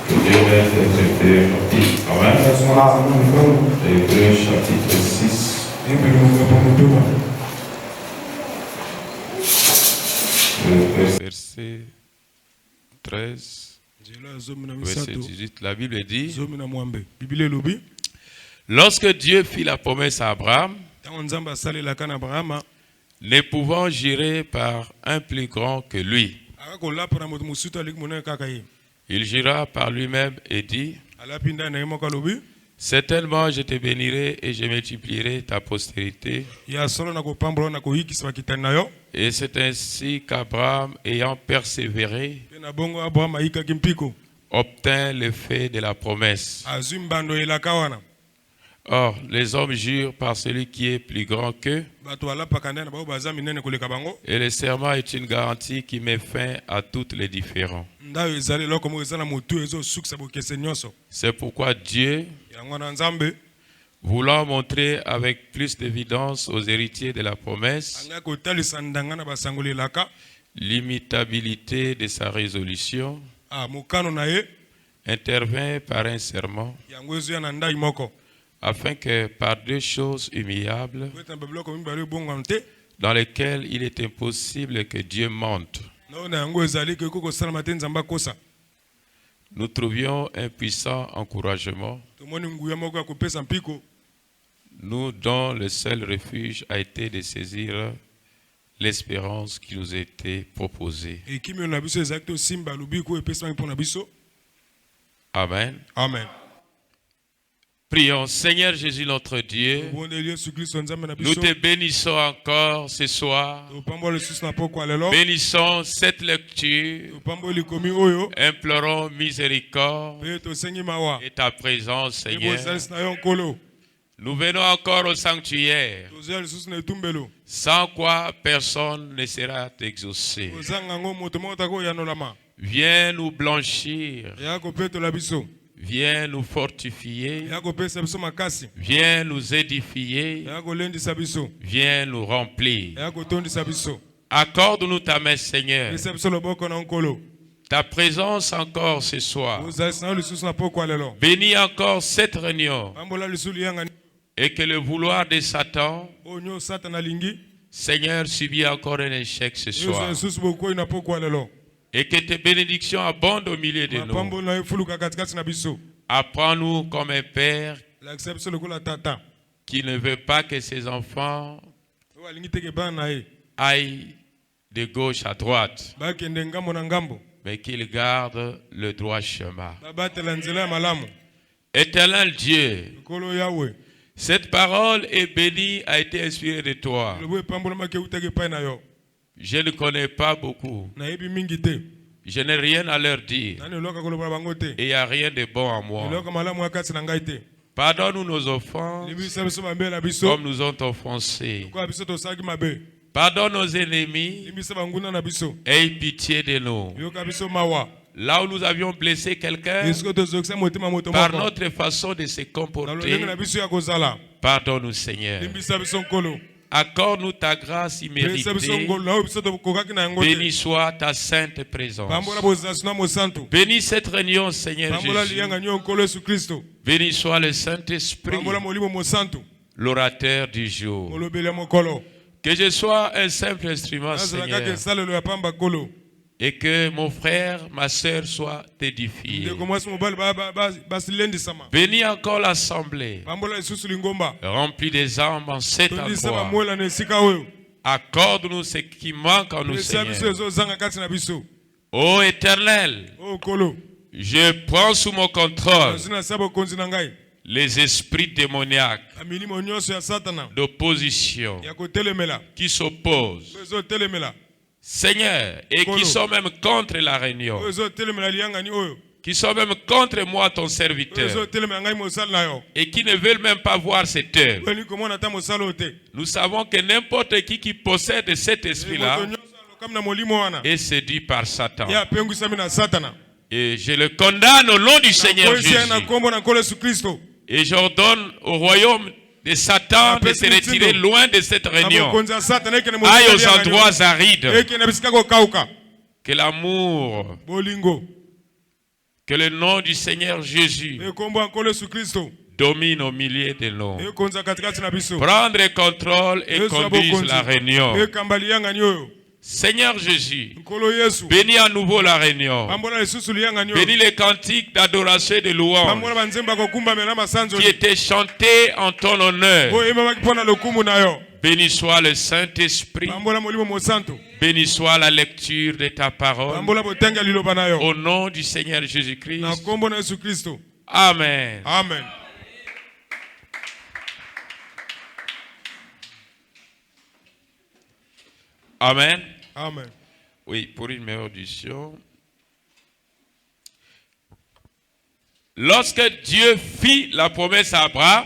Que Dieu m'aide d'être parti. Amen. Hébreux chapitre 6. Verset 13. Verset 18. La Bible dit: lorsque Dieu fit la promesse à Abraham, ne pouvant jurer par un plus grand que lui, il jura par lui-même et dit: certainement je te bénirai et je multiplierai ta postérité. Et c'est ainsi qu'Abraham, ayant persévéré, obtint l'effet de la promesse. Or, les hommes jurent par celui qui est plus grand qu'eux. Et le serment est une garantie qui met fin à toutes les différends. C'est pourquoi Dieu, voulant montrer avec plus d'évidence aux héritiers de la promesse l'imitabilité de sa résolution, intervint par un serment, afin que par deux choses humiliables, dans lesquelles il est impossible que Dieu mente, nous trouvions un puissant encouragement, nous dont le seul refuge a été de saisir l'espérance qui nous était proposée. Amen. Amen. Prions. Seigneur Jésus notre Dieu, nous te bénissons encore ce soir. Bénissons cette lecture. Implorons miséricorde et ta présence, Seigneur. Nous venons encore au sanctuaire, sans quoi personne ne sera exaucé. Viens nous blanchir. Viens nous fortifier. Viens nous édifier. Viens nous remplir. Accorde-nous ta main, Seigneur. Ta présence encore ce soir. Bénis encore cette réunion. Et que le vouloir de Satan, Seigneur, subit encore un échec ce soir. Et que tes bénédictions abondent au milieu de nous. Apprends-nous comme un père qui ne veut pas que ses enfants aillent de gauche à droite, mais qu'ils gardent le droit chemin. Éternel Dieu, cette parole est bénie, a été inspirée de toi. Je ne connais pas beaucoup. Je n'ai rien à leur dire. Et il n'y a rien de bon en moi. Pardonne-nous nos offenses comme nous ont offensés. Pardonne nos ennemis. Aie pitié de nous. Là où nous avions blessé quelqu'un par notre façon de se comporter, pardonne-nous, Seigneur. Accorde-nous ta grâce imméritée. Béni soit ta sainte présence. Bénis cette réunion, Seigneur Jésus. Béni soit le Saint-Esprit, l'orateur du jour. Que je sois un simple instrument, Seigneur, et que mon frère, ma soeur soient édifiés. Bénis encore l'assemblée, remplis des âmes en cet endroit. Accorde-nous ce qui manque en nous, Seigneur. Ô Éternel, je prends sous mon contrôle les esprits démoniaques d'opposition qui s'opposent, Seigneur, et qui sont même contre la réunion, qui sont même contre moi, ton serviteur, et qui ne veulent même pas voir cette œuvre. Nous savons que n'importe qui possède cet esprit-là est séduit par Satan. Et je le condamne au nom du Seigneur Jésus. Et j'ordonne au royaume de Satan de se retirer loin de cette réunion. Aille aux endroits arides. Que l'amour Que le nom du Seigneur Jésus domine au milieu de nous. Prendre le contrôle et conduise la réunion. Seigneur Jésus, bénis à nouveau la réunion. Bénis les cantiques d'adoration et de louange qui étaient chantés en ton honneur. Béni soit le Saint-Esprit. Béni soit la lecture de ta parole. Au nom du Seigneur Jésus-Christ. Amen. Amen. Amen. Amen. Oui, pour une meilleure audition. Lorsque Dieu fit la promesse à Abraham,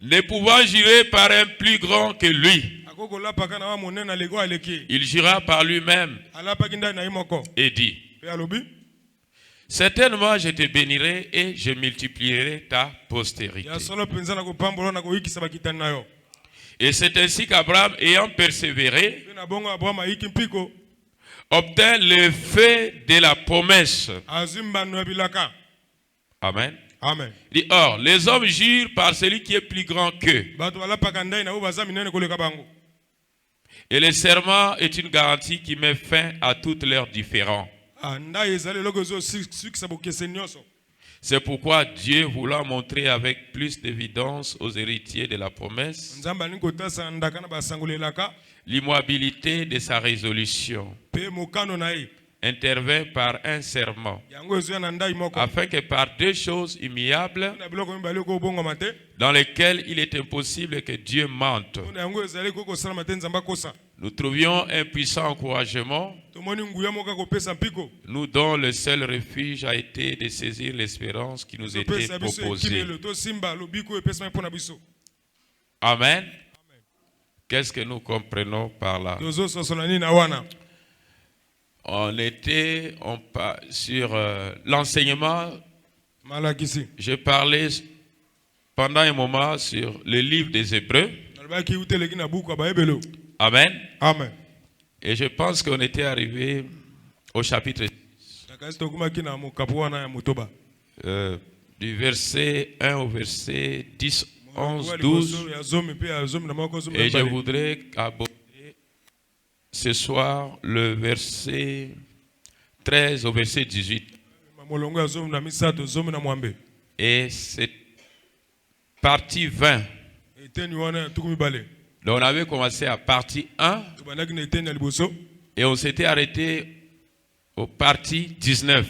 ne pouvant jurer par un plus grand que lui, il jura par lui-même et dit: certainement je te bénirai et je multiplierai ta postérité. Et c'est ainsi qu'Abraham, ayant persévéré, obtint le fait de la promesse. Amen. Amen. Il dit: or, les hommes jurent par celui qui est plus grand qu'eux. Et le serment est une garantie qui met fin à toutes leurs différends. C'est pourquoi Dieu voulant montrer avec plus d'évidence aux héritiers de la promesse l'immobilité de sa résolution, intervint par un serment, afin que par deux choses immuables dans lesquelles il est impossible que Dieu mente, nous trouvions un puissant encouragement, nous dont le seul refuge a été de saisir l'espérance qui nous était proposée. Amen. Qu'est-ce que nous comprenons par là? On était sur l'enseignement. J'ai parlé pendant un moment sur le livre des Hébreux. Amen. Amen. Et je pense qu'on était arrivé au chapitre 6. Du verset 1 au verset 10, 11, 12. Et je voudrais aborder ce soir le verset 13 au verset 18. Et c'est partie 20. Donc on avait commencé à partie 1 et on s'était arrêté au partie 19.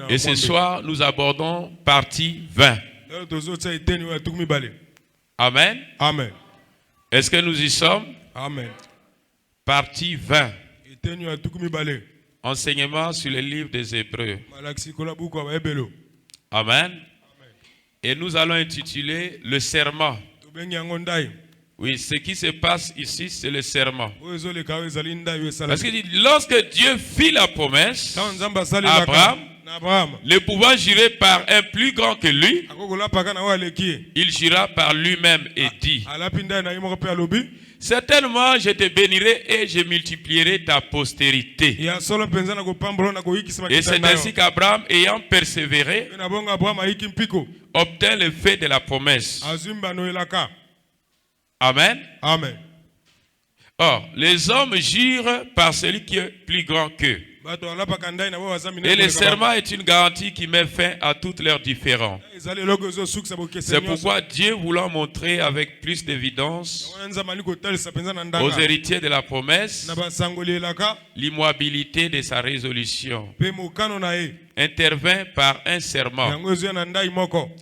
Et ce soir, nous abordons partie 20. Amen. Amen. Est-ce que nous y sommes? Amen. Partie 20. Enseignement sur le livre des Hébreux. Amen. Et nous allons intituler le serment. Oui, ce qui se passe ici, c'est le serment. Parce qu'il dit, lorsque Dieu fit la promesse à Abraham, le pouvant jurer par un plus grand que lui, il jura par lui-même et dit: certainement je te bénirai et je multiplierai ta postérité. Et c'est ainsi qu'Abraham, ayant persévéré, obtint le fait de la promesse. Amen. Amen. Or, les hommes jurent par celui qui est plus grand qu'eux. Et le serment est une garantie qui met fin à toutes leurs différends. C'est pourquoi Dieu, voulant montrer avec plus d'évidence aux héritiers de la promesse l'immobilité de sa résolution, intervint par un serment,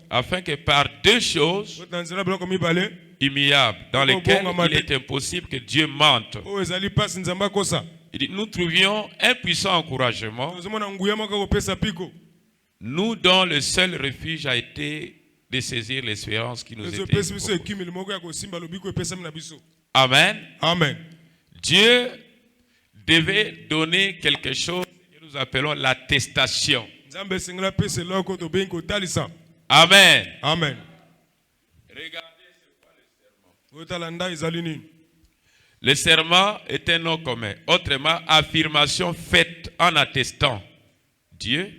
afin que par deux choses immuables dans lesquelles il est impossible que Dieu mente, nous trouvions un puissant encouragement, nous dont le seul refuge a été de saisir l'espérance qui nous était proposée. Amen. Amen. Dieu devait donner quelque chose que nous appelons l'attestation. Amen. Amen. Regardez c'est quoi le serment. Le serment est un nom commun, autrement affirmation faite en attestant Dieu,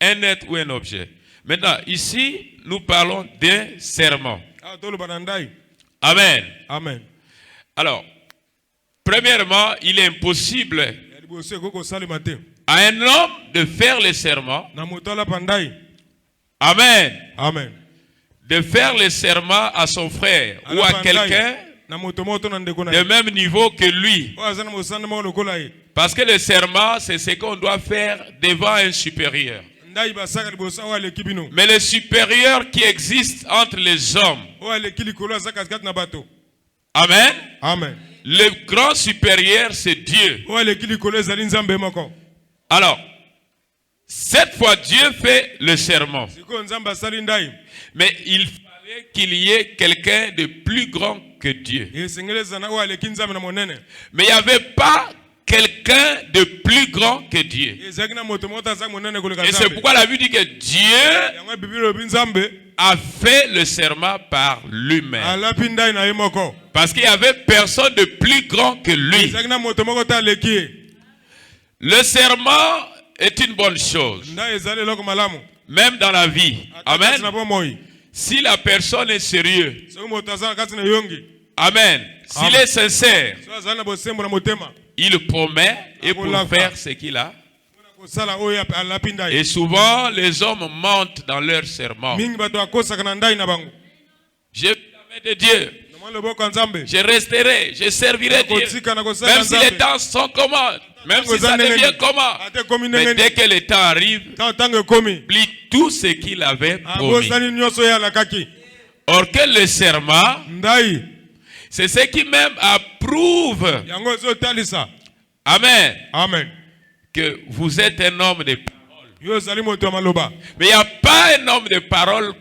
un être ou un objet. Maintenant, ici, nous parlons d'un serment. Amen. Amen. Alors, premièrement, il est impossible à un homme de faire le serment. Amen. Amen. De faire le serment à son frère ou à quelqu'un de même niveau que lui. Parce que le serment, c'est ce qu'on doit faire devant un supérieur. Mais le supérieur qui existe entre les hommes. Amen. Amen. Le grand supérieur, c'est Dieu. Alors, cette fois, Dieu fait le serment. Mais il fallait qu'il y ait quelqu'un de plus grand que Dieu. Mais il n'y avait pas quelqu'un de plus grand que Dieu. Et c'est pourquoi la Bible dit que Dieu a fait le serment par lui-même. Parce qu'il n'y avait personne de plus grand que lui. Le serment est une bonne chose. Même dans la vie. Amen. Si la personne est sérieuse. Amen. S'il est sincère. Il promet et pour faire ce qu'il a. Et souvent, les hommes mentent dans leur serment. Je de Dieu. Je resterai, je servirai Dieu. Même si les temps sont comment, même si ça devient comment. Mais dès que le temps arrive, il oublie tout ce qu'il avait promis. Or que le serment, c'est ce qui même approuve. Amen. Amen. Que vous êtes un homme de parole. Mais il n'y a pas un homme de parole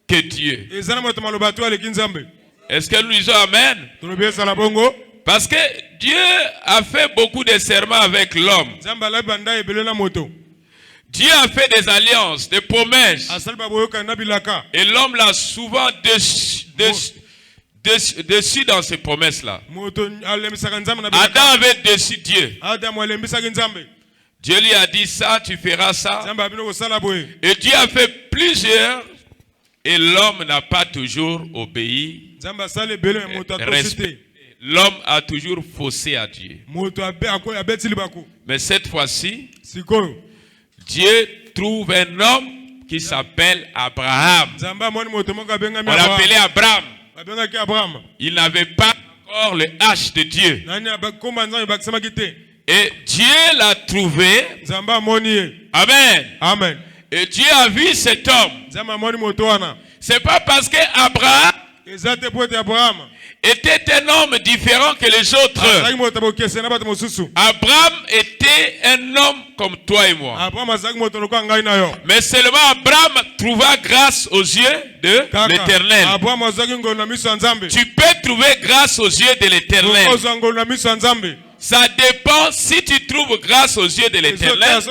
que Dieu. Est-ce que nous disons Amen? Parce que Dieu a fait beaucoup de serments avec l'homme. Dieu a fait des alliances, des promesses. Et l'homme l'a souvent déçu dans ces promesses-là. Adam avait déçu Dieu. Dieu lui a dit ça, tu feras ça. Et Dieu a fait plusieurs. Et l'homme n'a pas toujours obéi. L'homme a toujours faussé à Dieu. Mais cette fois-ci, Dieu trouve un homme qui s'appelle Abraham. On l'appelait Abraham. Il n'avait pas encore le H de Dieu. Et Dieu l'a trouvé. Amen. Amen. Et Dieu a vu cet homme. C'est pas parce que Abraham était un homme différent que les autres. Abraham était un homme comme toi et moi. Mais seulement Abraham trouva grâce aux yeux de l'Éternel. Tu peux trouver grâce aux yeux de l'Éternel. Ça dépend si tu trouves grâce aux yeux de l'Éternel.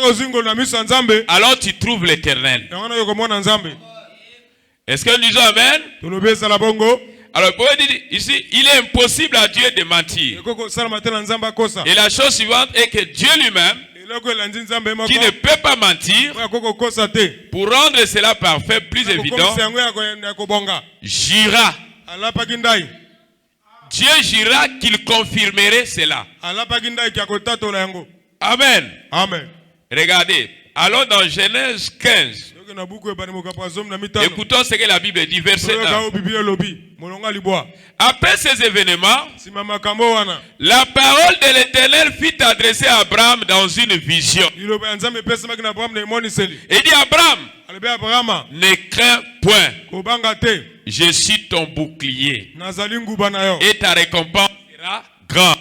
Alors tu trouves l'Éternel. Est-ce que nous disons Amen? Alors, pour dire ici, il est impossible à Dieu de mentir. Et la chose suivante est que Dieu lui-même, qui ne peut pas mentir, pour rendre cela parfait, plus évident, jura. Dieu jura qu'il confirmerait cela. Amen. Amen. Regardez, allons dans Genèse 15. Écoutons ce que la Bible dit, verset 1. Après ces événements, la parole de l'Éternel fut adressée à Abraham dans une vision. Il dit à Abraham, ne crains point. Je suis ton bouclier. Et ta récompense sera grande.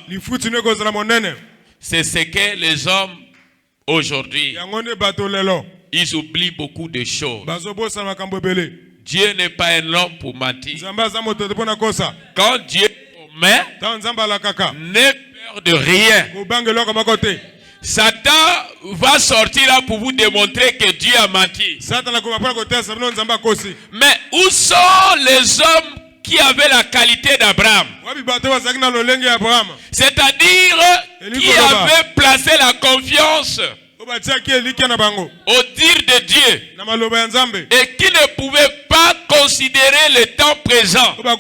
C'est ce que les hommes aujourd'hui, ils oublient beaucoup de choses. Dieu n'est pas un homme pour mentir. Quand Dieu promet, n'aie peur de rien. Satan va sortir là pour vous démontrer que Dieu a menti. Mais où sont les hommes qui avaient la qualité d'Abraham? C'est-à-dire qui avaient placé la confiance au dire de Dieu, et qui ne pouvaient pas considérer le temps présent. Parce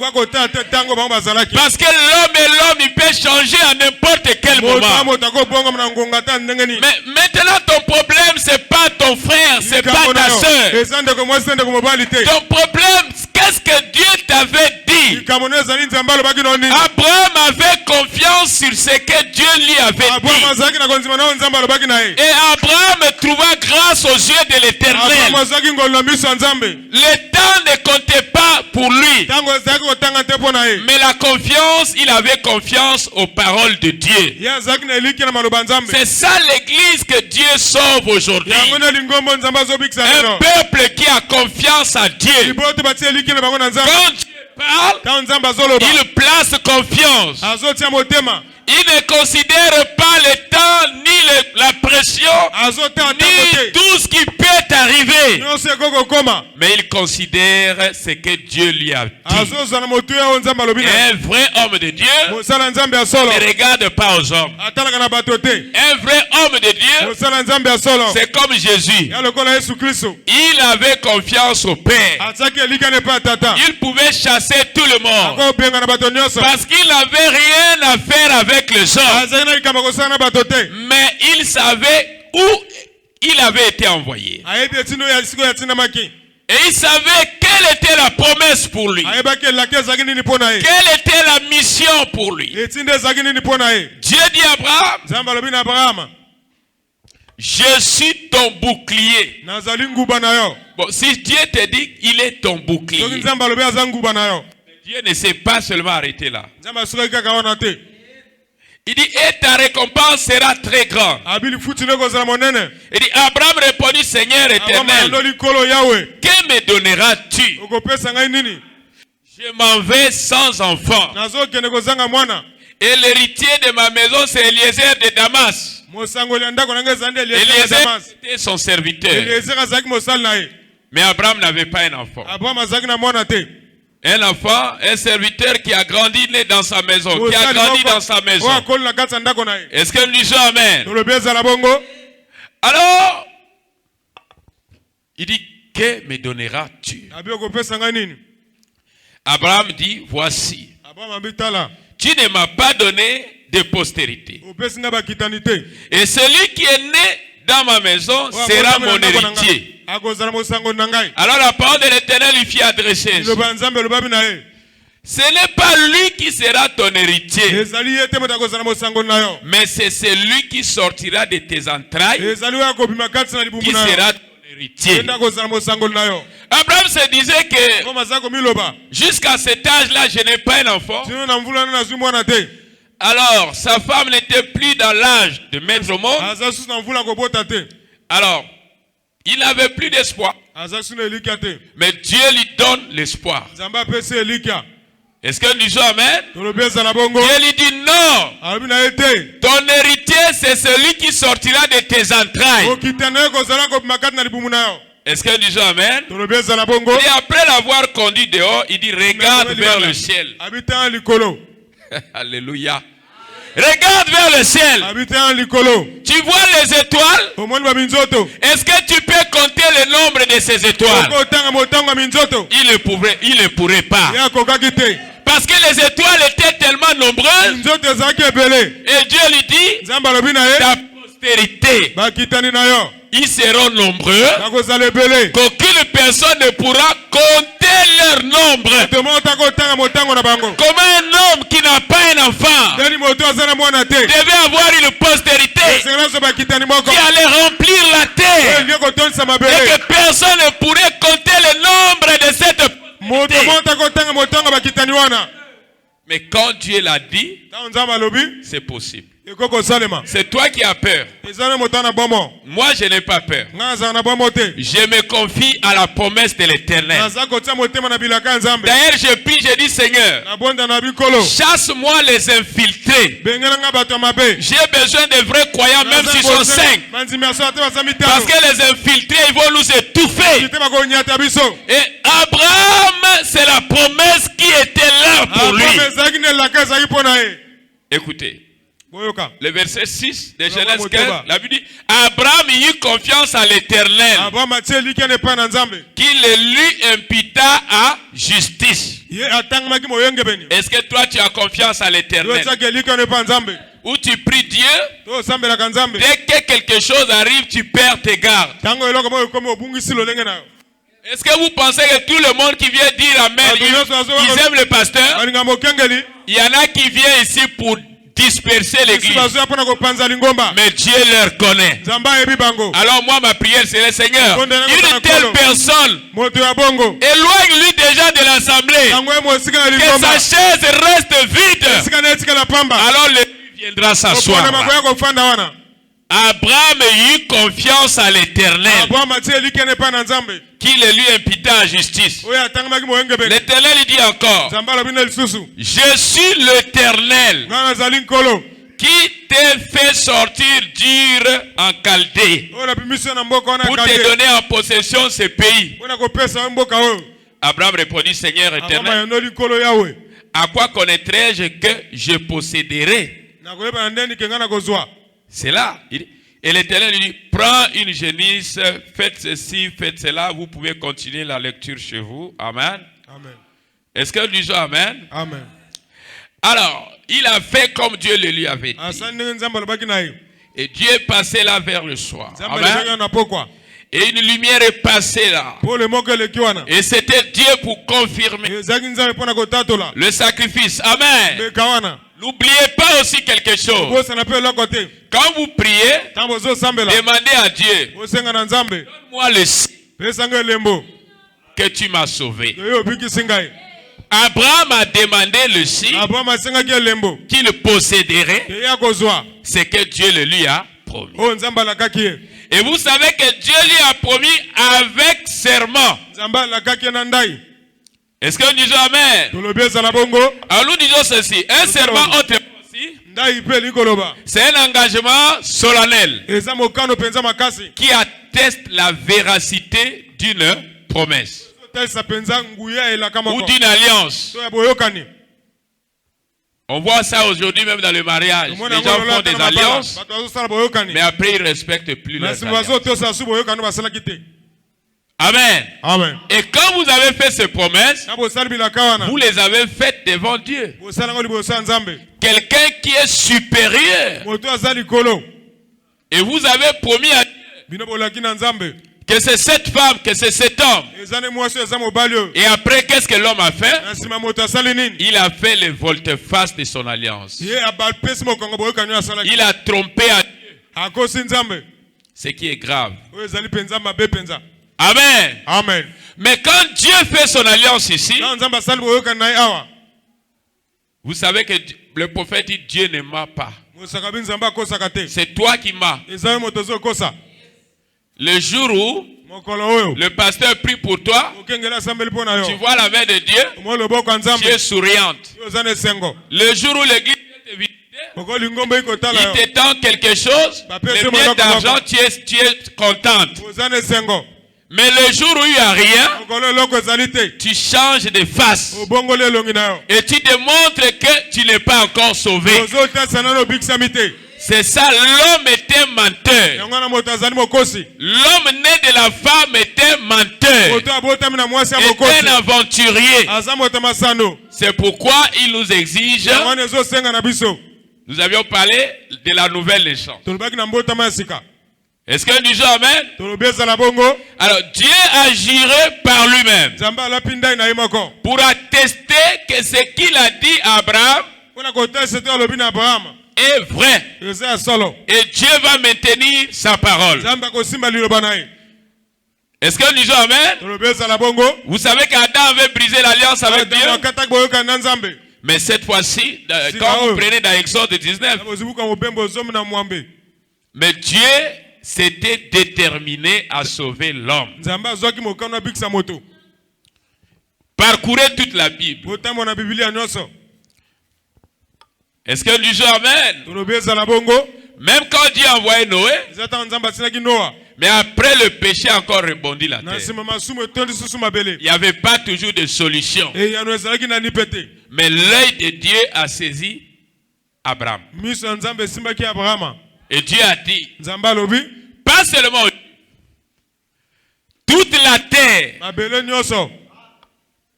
que l'homme, il peut changer à n'importe quel moment. Mais maintenant, ton problème, c'est pas ton frère, c'est pas ta soeur. Ton problème, qu'est-ce que Dieu t'avait dit? Abraham avait confiance sur ce que Dieu lui avait dit. Et Abraham trouva grâce aux yeux de l'Éternel. Le temps ne comptait pas pour lui. Mais la confiance, il avait confiance aux paroles de Dieu. C'est ça l'église que Dieu sauve aujourd'hui. Un peuple qui a confiance à Dieu. Quand Dieu parle, il place confiance. Il ne considère pas le temps, ni la pression, ni tout ce qui peut arriver. Mais il considère ce que Dieu lui a dit. Un vrai homme de Dieu ne regarde pas aux hommes. Un vrai homme de Dieu, c'est comme Jésus. Il avait confiance au Père. Il pouvait chasser tout le monde. Parce qu'il n'avait rien à faire avec les hommes. Mais il savait où il avait été envoyé. Et il savait quelle était la promesse pour lui. Quelle était la mission pour lui. Dieu dit à Abraham, je suis ton bouclier. Bon, si Dieu te dit il est ton bouclier, Dieu ne s'est pas seulement arrêté là. Il dit, et ta récompense sera très grande. Il dit, Abraham répondit, Seigneur éternel, que me donneras-tu? Je m'en vais sans enfant. Et l'héritier de ma maison, c'est Eliezer de Damas. Eliezer était son serviteur. Mais Abraham n'avait pas un enfant. Un enfant, un serviteur qui a grandi né dans sa maison, qui a grandi dans sa maison. Est-ce que nous disons Amen? Alors, il dit, que me donneras-tu? Abraham dit, voici. Tu ne m'as pas donné de postérité. Et celui qui est né dans ma maison sera mon héritier. Alors la parole de l'Éternel lui fit adresser. Ce n'est pas lui qui sera ton héritier, mais c'est celui qui sortira de tes entrailles qui sera ton héritier. Abraham se disait que jusqu'à cet âge-là, je n'ai pas un enfant. Alors, sa femme n'était plus dans l'âge de mettre au monde. Alors, il n'avait plus d'espoir. Mais Dieu lui donne l'espoir. Est-ce que nous disons Amen? Dieu lui dit non. Ton héritier, c'est celui qui sortira de tes entrailles. Est-ce que nous disons Amen? Et après l'avoir conduit dehors, il dit regarde vers le ciel. Alléluia. Regarde vers le ciel. Tu vois les étoiles? Est-ce que tu peux compter le nombre de ces étoiles? Il ne pourrait pas. Parce que les étoiles étaient tellement nombreuses. Et Dieu lui dit, ta postérité, ils seront nombreux, qu'aucune personne ne pourra compter leur nombre. Comment un homme qui n'a pas un enfant devait avoir une postérité qui allait remplir la terre, et que personne ne pourrait compter le nombre de cette postérité. Mais quand Dieu l'a dit, c'est possible. C'est toi qui as peur. Moi, je n'ai pas peur. Je me confie à la promesse de l'Éternel. D'ailleurs, je prie, je dis, Seigneur, chasse-moi les infiltrés. J'ai besoin de vrais croyants, même s'ils sont 5. Parce que les infiltrés, ils vont nous étouffer. Et Abraham, c'est la promesse qui était là pour lui. Écoutez. Le verset 6 de Genèse 15, la Bible dit Abraham eut confiance à l'Éternel, qui le lui impita à justice. Est-ce que toi tu as confiance à l'Éternel? Où tu pries Dieu, dès que quelque chose arrive, tu perds tes gardes. Est-ce que vous pensez que tout le monde qui vient dire Amen, ils aiment le pasteur? Il y en a qui viennent ici pour disperser l'église. Mais Dieu leur connaît. Alors moi, ma prière, c'est le Seigneur. Une telle personne, éloigne-lui déjà de l'assemblée. Que sa chaise reste vide. Alors le viendra s'asseoir. Abraham eut confiance à l'Éternel, qui le lui impita en justice. L'Éternel dit encore, je suis l'Éternel qui t'a fait sortir d'Ur en Chaldée pour te donner en possession ce pays. Abraham répondit, Seigneur éternel, à quoi connaîtrai-je que je posséderai? C'est là. Et l'Éternel lui dit, prends une génisse, faites ceci, faites cela. Vous pouvez continuer la lecture chez vous. Amen. Amen. Est-ce que nous disons Amen? Amen. Alors, il a fait comme Dieu le lui avait dit. Et Dieu est passé là vers le soir. Amen. Et une lumière est passée là. Et c'était Dieu pour confirmer le sacrifice. Amen. N'oubliez pas aussi quelque chose. Quand vous priez, demandez à Dieu, donne-moi le signe que tu m'as sauvé. Abraham a demandé le signe qu'il posséderait, c'est que Dieu le lui a promis. Et vous savez que Dieu lui a promis avec serment. Est-ce que nous disons Amen? Alors nous disons ceci. Un serment autrement aussi, c'est un engagement solennel qui atteste la véracité d'une promesse ou d'une alliance. On voit ça aujourd'hui même dans le mariage. Les gens font des alliances, mais après ils ne respectent plus les alliances. Amen. Amen. Et quand vous avez fait ces promesses, vous les avez faites devant Dieu. Quelqu'un qui est supérieur. Et vous avez promis à Dieu que c'est cette femme, que c'est cet homme. Et après, qu'est-ce que l'homme a fait? Il a fait le volte-face de son alliance. Il a trompé à Dieu. Ce qui est grave. Amen. Amen. Mais quand Dieu fait son alliance ici, vous savez que le prophète dit Dieu ne ment pas. C'est toi qui mens. Le jour où le pasteur prie pour toi, tu vois la main de Dieu, Dieu souriante. Le jour où l'église te visite, il t'étend quelque chose, le bien d'argent, tu es contente. Mais le jour où il n'y a rien, tu changes de face. Et tu démontres que tu n'es pas encore sauvé. C'est ça, l'homme était menteur. L'homme né de la femme était menteur. Était un aventurier. C'est pourquoi il nous exige. Nous avions parlé de la nouvelle naissance. Est-ce que nous disons Amen? Alors Dieu agirait par lui-même pour attester que ce qu'il a dit à Abraham est vrai. Et Dieu va maintenir sa parole. Est-ce que nous disons Amen? Vous savez qu'Adam avait brisé l'alliance avec Dieu. Mais cette fois-ci, quand vous prenez dans Exode 19, mais Dieu s'était déterminé à sauver l'homme. Parcourez toute la Bible. Est-ce que nous disons Amen? Même quand Dieu a envoyé Noé, mais après le péché a encore rebondi la terre. Il n'y avait pas toujours de solution. Mais l'œil de Dieu a saisi Abraham. Et Dieu a dit, pas seulement toute la terre,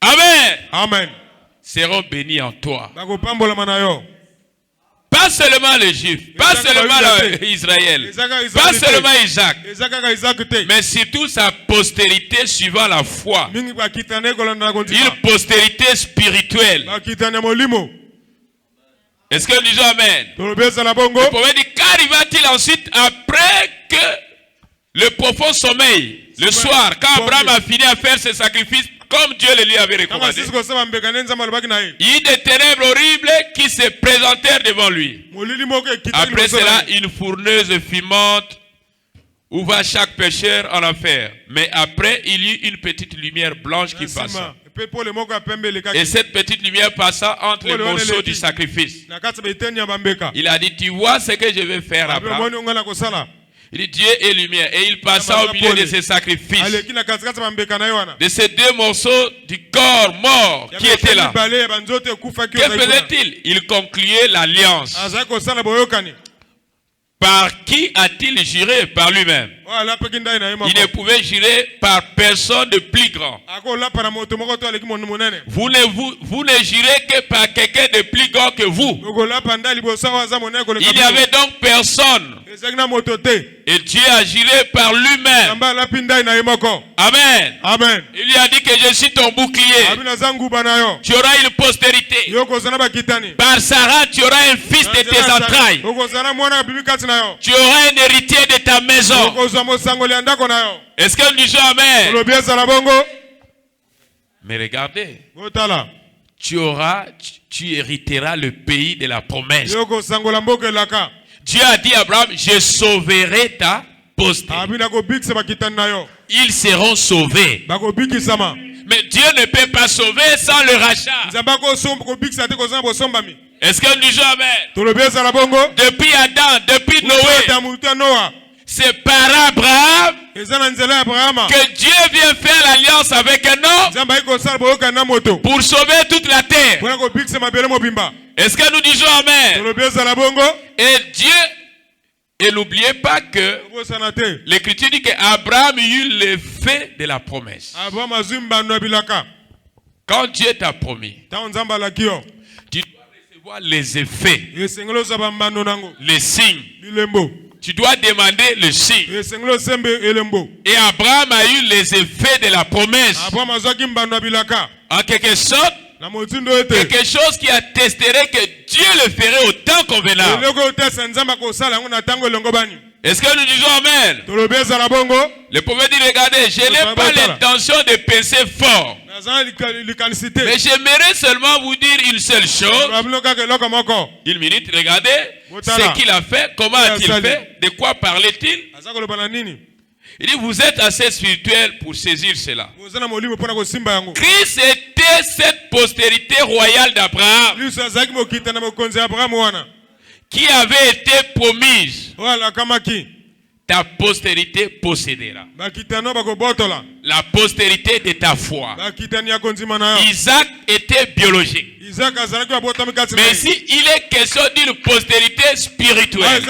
amen, amen, seront bénis en toi. Pas seulement les Juifs, pas seulement Israël, pas seulement Isaac, mais surtout sa postérité suivant la foi. Une postérité spirituelle. Est-ce que nous disons amen? Le prophète dit, qu'arriva-t-il ensuite après que le profond sommeil, le soir, quand Abraham a fini à faire ses sacrifices, comme Dieu le lui avait recommandé, il y a des ténèbres horribles qui se présentèrent devant lui. Après cela, une fourneuse fumante ouvra chaque pécheur en enfer. Mais après, il y eut une petite lumière blanche qui passa. Et cette petite lumière passa entre les morceaux du sacrifice. Il a dit, tu vois ce que je vais faire, Abraham? Il dit, Dieu est lumière. Et il passa au milieu de ces sacrifices, de ces deux morceaux du corps mort qui étaient là. Que faisait-il? Il concluait l'alliance. Par qui a-t-il juré? Par lui-même. Il ne pouvait jurer par personne de plus grand. Vous ne jurez que par quelqu'un de plus grand que vous. Il n'y avait donc personne. Et Dieu a juré par lui-même. Amen. Amen. Il lui a dit que je suis ton bouclier. Tu auras une postérité. Par Sarah, tu auras un fils de tes entrailles. Tu auras un héritier de ta maison. Est-ce que nous disons amen? Mais regardez, tu hériteras le pays de la promesse. Dieu a dit à Abraham, je sauverai ta postérité. Ils seront sauvés. Mais Dieu ne peut pas sauver sans le rachat. Est-ce que nous disons amen? Depuis Adam, depuis Noé, c'est par Abraham que Dieu vient faire l'alliance avec un homme pour sauver toute la terre. Est-ce que nous disons amen? Et Dieu, et n'oubliez pas que l'Écriture dit qu'Abraham eut l'effet de la promesse. Quand Dieu t'a promis, tu dois recevoir les effets, les signes. Tu dois demander le signe. Et Abraham a eu les effets de la promesse. En quelque sorte, quelque chose qui attesterait que Dieu le ferait au temps convenable. Est-ce que nous disons amen? Le prophète dit, regardez, je n'ai pas l'intention de penser fort. Mais j'aimerais seulement vous dire une seule chose. Une minute, regardez ce qu'il a fait, comment a-t-il fait, de quoi parlait-il? Il dit, vous êtes assez spirituel pour saisir cela. Christ était cette postérité royale d'Abraham qui avait été promise. Ta postérité possédera la postérité de ta foi. Isaac était biologique. Mais ici, il est question d'une postérité spirituelle.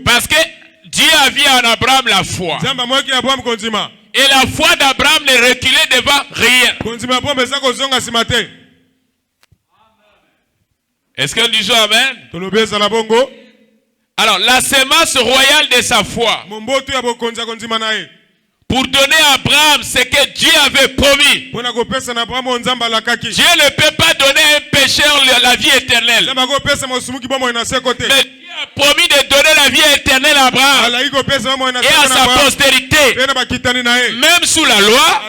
Parce que Dieu a vu en Abraham la foi. Et la foi d'Abraham ne reculait devant rien. Est-ce que nous disons amen? Alors, la sémence royale de sa foi, pour donner à Abraham ce que Dieu avait promis. Dieu ne peut pas donner à un pécheur la vie éternelle. Mais Dieu a promis de donner la vie éternelle à Abraham et à sa postérité. Même sous la loi,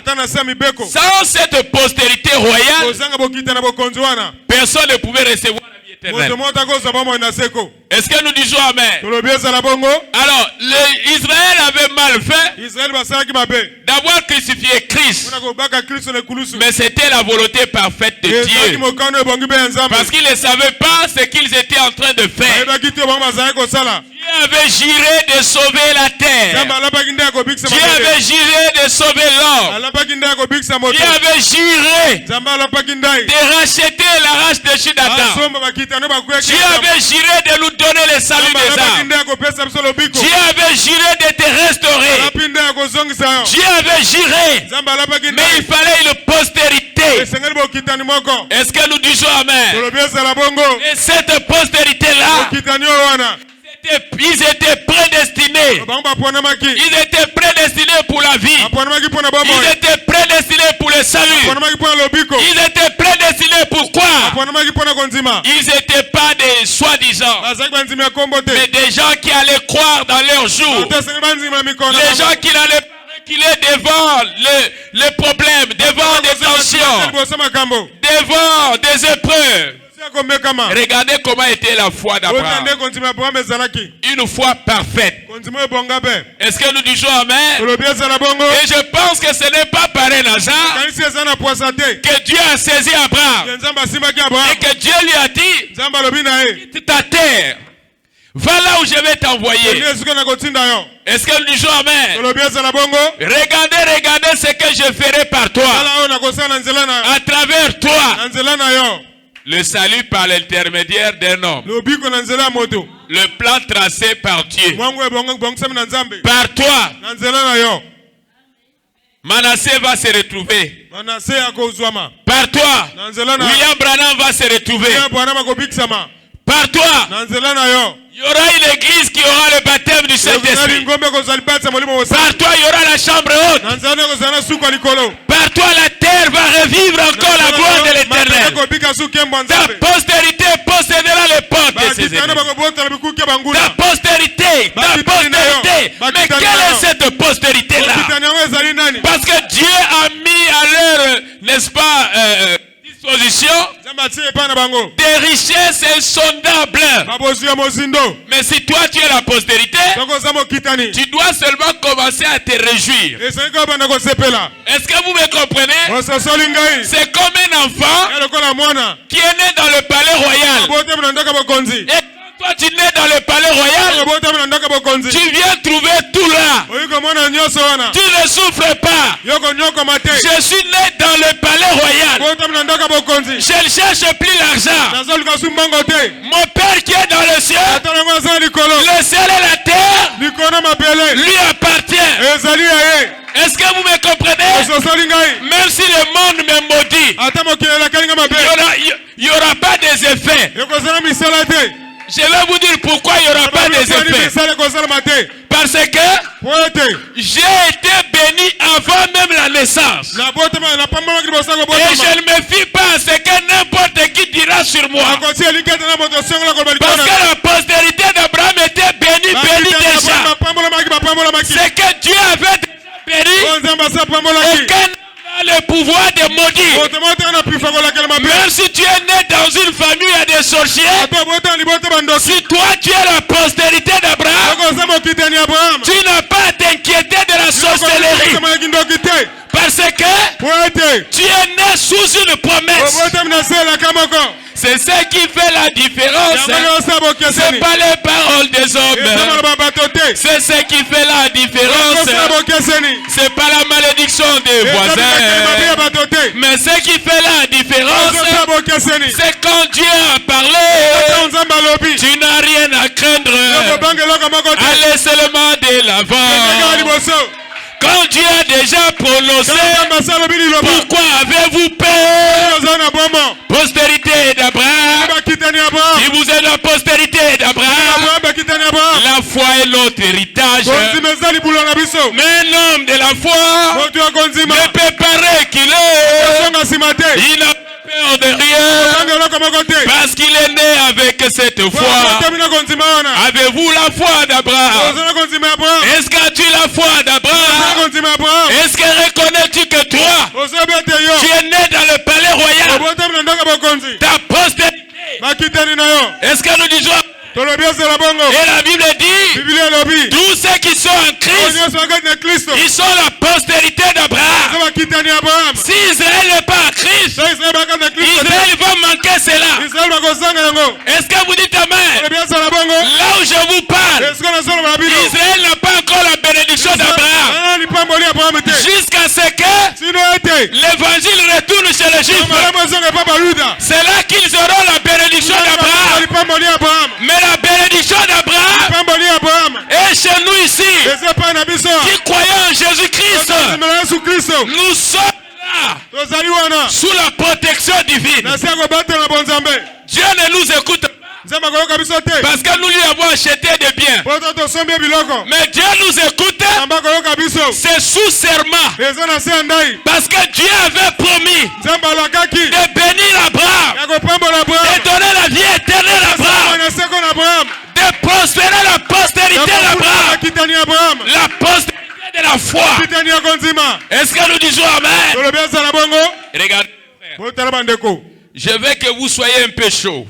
sans cette postérité royale, personne ne pouvait recevoir la vie éternelle. Est-ce que nous disons amen? Alors, Israël avait mal fait d'avoir crucifié Christ. Mais c'était la volonté parfaite de Dieu. Parce qu'ils ne savaient pas ce qu'ils étaient en train de faire. Dieu avait juré de sauver la terre. Dieu avait juré de sauver l'homme. Dieu avait juré de racheter la race de Chidata. Dieu avait juré de nous donner le salut des âmes. Dieu avait juré de te restaurer. Dieu avait juré. Mais il fallait une postérité. Est-ce que nous disons Amen? Et cette postérité-là, ils étaient prédestinés. Ils étaient prédestinés pour la vie. Ils étaient prédestinés pour le salut. Ils étaient prédestinés pour quoi? Ils n'étaient pas des soi-disant, mais des gens qui allaient croire dans leur jour. Les gens qui allaient reculer devant les problèmes, devant des tensions, devant des épreuves. Regardez comment était la foi d'Abraham. Une foi parfaite. Est-ce que nous disons Amen? Et je pense que ce n'est pas par un hasard que Dieu a saisi Abraham et que Dieu lui a dit, quitte ta terre, va là où je vais t'envoyer. Est-ce que nous disons Amen? Regardez ce que je ferai par toi, à travers toi. Le salut par l'intermédiaire d'un homme. Le plan tracé par Dieu. Par toi. Manassé va se retrouver. Par toi. William Branham va se retrouver. Par toi. Il y aura une église qui aura le baptême du Saint-Esprit. Par toi, il y aura la chambre haute. Par toi, la terre va revivre encore la gloire de l'Éternel. Ta postérité possédera les portes de ces églises. Ta postérité. Mais quelle est cette postérité-là? Parce que Dieu a mis à leur, n'est-ce pas, disposition des richesses insondables. Mais si toi tu es la postérité, tu dois seulement commencer à te réjouir. Est-ce que vous me comprenez? C'est comme un enfant qui est né dans le palais royal. Et toi tu nais dans le palais royal, tu viens trouver tout là. Tu ne souffres pas. Je suis né dans le palais royal. Je ne cherche plus l'argent. Mon Père qui est dans le ciel, le ciel et la terre lui appartient. Est-ce que vous me comprenez? Même si le monde me maudit, il n'y aura pas des effets. Je vais vous dire pourquoi il n'y aura pas des effets. Parce que j'ai été béni avant même la naissance. Et je ne me fie pas à ce que n'importe qui dira sur moi. Parce que la postérité d'Abraham était bénie déjà. C'est que Dieu avait déjà béni. Aucun le pouvoir de maudire. Même si tu es né dans une famille à des sorciers, si toi tu es la postérité d'Abraham, tu n'as pas à t'inquiéter de la sorcellerie. Parce que tu es né sous une promesse. C'est ce qui fait la différence. C'est pas les paroles des hommes. C'est ce qui fait la différence. C'est pas la malédiction des voisins. Mais ce qui fait la différence, c'est quand Dieu a parlé, tu n'as rien à craindre. Allez seulement de l'avant. Quand Dieu a déjà prononcé, pourquoi avez-vous peur? Postérité d'Abraham. Si vous êtes la postérité d'Abraham, la foi est notre héritage. Mais un homme de la foi ne peut pas reculer. Il n'a peur de rien parce qu'il est né avec cette foi. Avez-vous la foi d'Abraham? Est-ce que tu as la foi d'Abraham? Est-ce que reconnais-tu que toi tu es né dans le palais royal? Ta postérité. Est-ce que nous disons? Et la Bible dit, tous ceux qui sont en Christ, ils sont la postérité d'Abraham. Si Israël n'est pas en Christ, Israël va manquer cela. Est-ce que vous dites Amen? Là où je vous parle, l'évangile retourne chez les Juifs. C'est là qu'ils auront la bénédiction d'Abraham. Mais la bénédiction d'Abraham est chez nous ici, qui croyons en Jésus-Christ. Nous sommes là, sous la protection divine. Dieu ne nous écoute pas, parce que nous lui avons acheté des biens. Mais Dieu nous écoute, c'est sous serment. Parce que Dieu avait promis de bénir Abraham, de donner la vie éternelle à Abraham, de prospérer la postérité d'Abraham, la postérité de la foi. Est-ce que nous disons Amen? Regardez, je veux que vous soyez un peu chaud.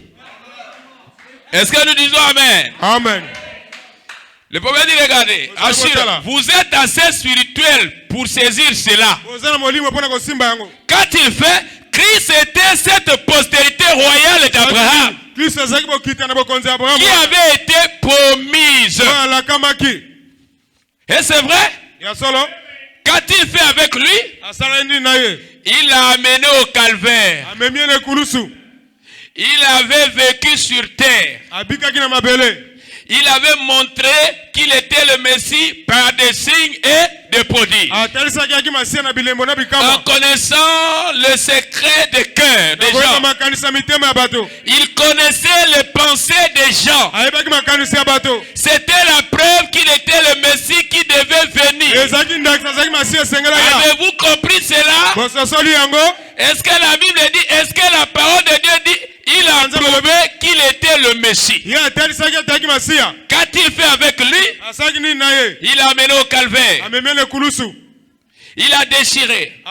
Est-ce que nous disons Amen? Amen. Le prophète dit, regardez, vous êtes assez spirituel pour saisir cela. Quand il fait, Christ était cette postérité royale d'Abraham qui avait été promise. Et c'est vrai, quand il fait avec lui, il l'a amené au calvaire. Il avait vécu sur terre. Il avait montré qu'il était le Messie par des signes et des prodiges. En connaissant le secret des cœurs des gens, il connaissait les pensées des gens. C'était la preuve qu'il était le Messie qui devait venir. Avez-vous compris cela? Est-ce que la Bible dit, est-ce que la parole de Dieu dit, il a prouvé qu'il était le Messie? Quand il fait avec lui, il a amené au calvaire. Il a déchiré.